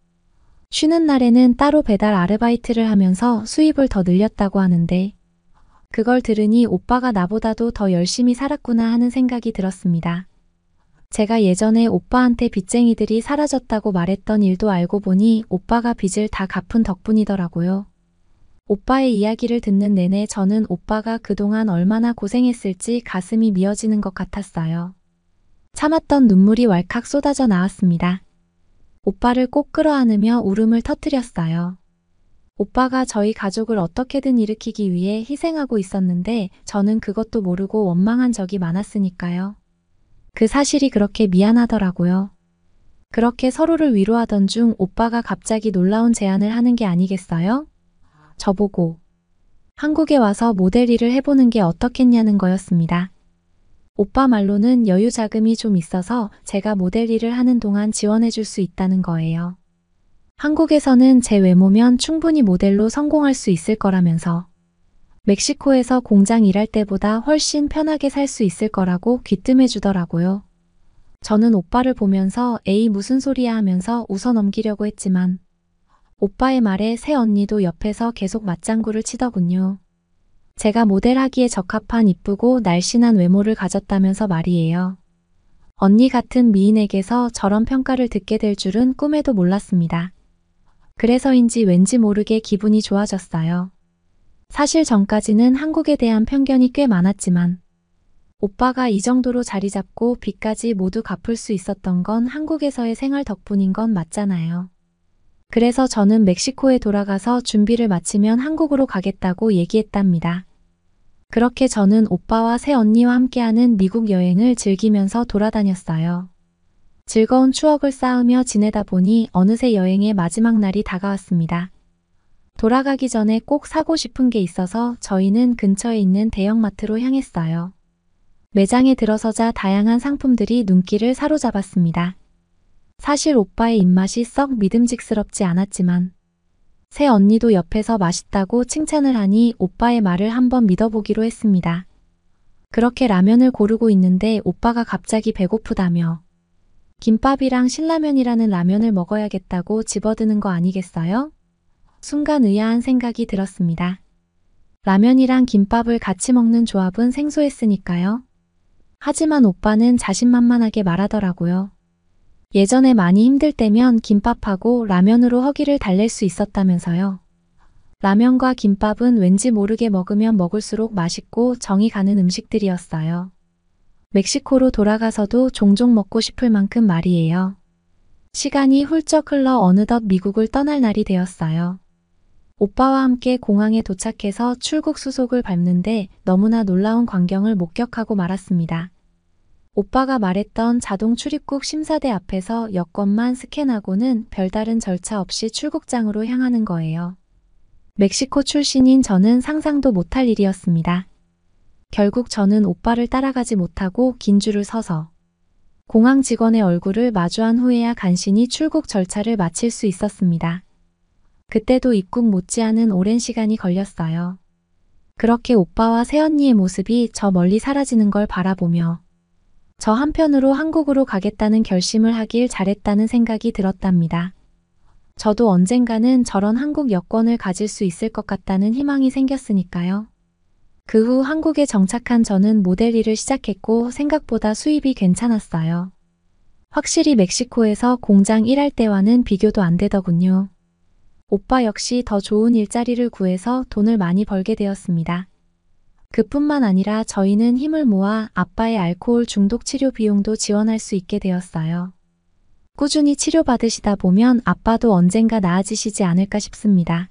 쉬는 날에는 따로 배달 아르바이트를 하면서 수입을 더 늘렸다고 하는데 그걸 들으니 오빠가 나보다도 더 열심히 살았구나 하는 생각이 들었습니다. 제가 예전에 오빠한테 빚쟁이들이 사라졌다고 말했던 일도 알고 보니 오빠가 빚을 다 갚은 덕분이더라고요. 오빠의 이야기를 듣는 내내 저는 오빠가 그동안 얼마나 고생했을지 가슴이 미어지는 것 같았어요. 참았던 눈물이 왈칵 쏟아져 나왔습니다. 오빠를 꼭 끌어안으며 울음을 터뜨렸어요. 오빠가 저희 가족을 어떻게든 일으키기 위해 희생하고 있었는데 저는 그것도 모르고 원망한 적이 많았으니까요. 그 사실이 그렇게 미안하더라고요. 그렇게 서로를 위로하던 중 오빠가 갑자기 놀라운 제안을 하는 게 아니겠어요? 저보고 한국에 와서 모델 일을 해보는 게 어떻겠냐는 거였습니다. 오빠 말로는 여유 자금이 좀 있어서 제가 모델 일을 하는 동안 지원해 줄 수 있다는 거예요. 한국에서는 제 외모면 충분히 모델로 성공할 수 있을 거라면서 멕시코에서 공장 일할 때보다 훨씬 편하게 살 수 있을 거라고 귀뜸해 주더라고요. 저는 오빠를 보면서 에이 무슨 소리야 하면서 웃어 넘기려고 했지만 오빠의 말에 새 언니도 옆에서 계속 맞장구를 치더군요. 제가 모델하기에 적합한 이쁘고 날씬한 외모를 가졌다면서 말이에요. 언니 같은 미인에게서 저런 평가를 듣게 될 줄은 꿈에도 몰랐습니다. 그래서인지 왠지 모르게 기분이 좋아졌어요. 사실 전까지는 한국에 대한 편견이 꽤 많았지만 오빠가 이 정도로 자리 잡고 빚까지 모두 갚을 수 있었던 건 한국에서의 생활 덕분인 건 맞잖아요. 그래서 저는 멕시코에 돌아가서 준비를 마치면 한국으로 가겠다고 얘기했답니다. 그렇게 저는 오빠와 새 언니와 함께하는 미국 여행을 즐기면서 돌아다녔어요. 즐거운 추억을 쌓으며 지내다 보니 어느새 여행의 마지막 날이 다가왔습니다. 돌아가기 전에 꼭 사고 싶은 게 있어서 저희는 근처에 있는 대형마트로 향했어요. 매장에 들어서자 다양한 상품들이 눈길을 사로잡았습니다. 사실 오빠의 입맛이 썩 믿음직스럽지 않았지만 새 언니도 옆에서 맛있다고 칭찬을 하니 오빠의 말을 한번 믿어보기로 했습니다. 그렇게 라면을 고르고 있는데 오빠가 갑자기 배고프다며 김밥이랑 신라면이라는 라면을 먹어야겠다고 집어드는 거 아니겠어요? 순간 의아한 생각이 들었습니다. 라면이랑 김밥을 같이 먹는 조합은 생소했으니까요. 하지만 오빠는 자신만만하게 말하더라고요. 예전에 많이 힘들 때면 김밥하고 라면으로 허기를 달랠 수 있었다면서요. 라면과 김밥은 왠지 모르게 먹으면 먹을수록 맛있고 정이 가는 음식들이었어요. 멕시코로 돌아가서도 종종 먹고 싶을 만큼 말이에요. 시간이 훌쩍 흘러 어느덧 미국을 떠날 날이 되었어요. 오빠와 함께 공항에 도착해서 출국 수속을 밟는데 너무나 놀라운 광경을 목격하고 말았습니다. 오빠가 말했던 자동 출입국 심사대 앞에서 여권만 스캔하고는 별다른 절차 없이 출국장으로 향하는 거예요. 멕시코 출신인 저는 상상도 못할 일이었습니다. 결국 저는 오빠를 따라가지 못하고 긴 줄을 서서 공항 직원의 얼굴을 마주한 후에야 간신히 출국 절차를 마칠 수 있었습니다. 그때도 입국 못지않은 오랜 시간이 걸렸어요. 그렇게 오빠와 새언니의 모습이 저 멀리 사라지는 걸 바라보며 저 한편으로 한국으로 가겠다는 결심을 하길 잘했다는 생각이 들었답니다. 저도 언젠가는 저런 한국 여권을 가질 수 있을 것 같다는 희망이 생겼으니까요. 그 후 한국에 정착한 저는 모델 일을 시작했고 생각보다 수입이 괜찮았어요. 확실히 멕시코에서 공장 일할 때와는 비교도 안 되더군요. 오빠 역시 더 좋은 일자리를 구해서 돈을 많이 벌게 되었습니다. 그뿐만 아니라 저희는 힘을 모아 아빠의 알코올 중독 치료 비용도 지원할 수 있게 되었어요. 꾸준히 치료받으시다 보면 아빠도 언젠가 나아지시지 않을까 싶습니다.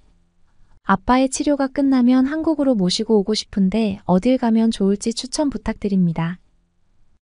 아빠의 치료가 끝나면 한국으로 모시고 오고 싶은데 어딜 가면 좋을지 추천 부탁드립니다.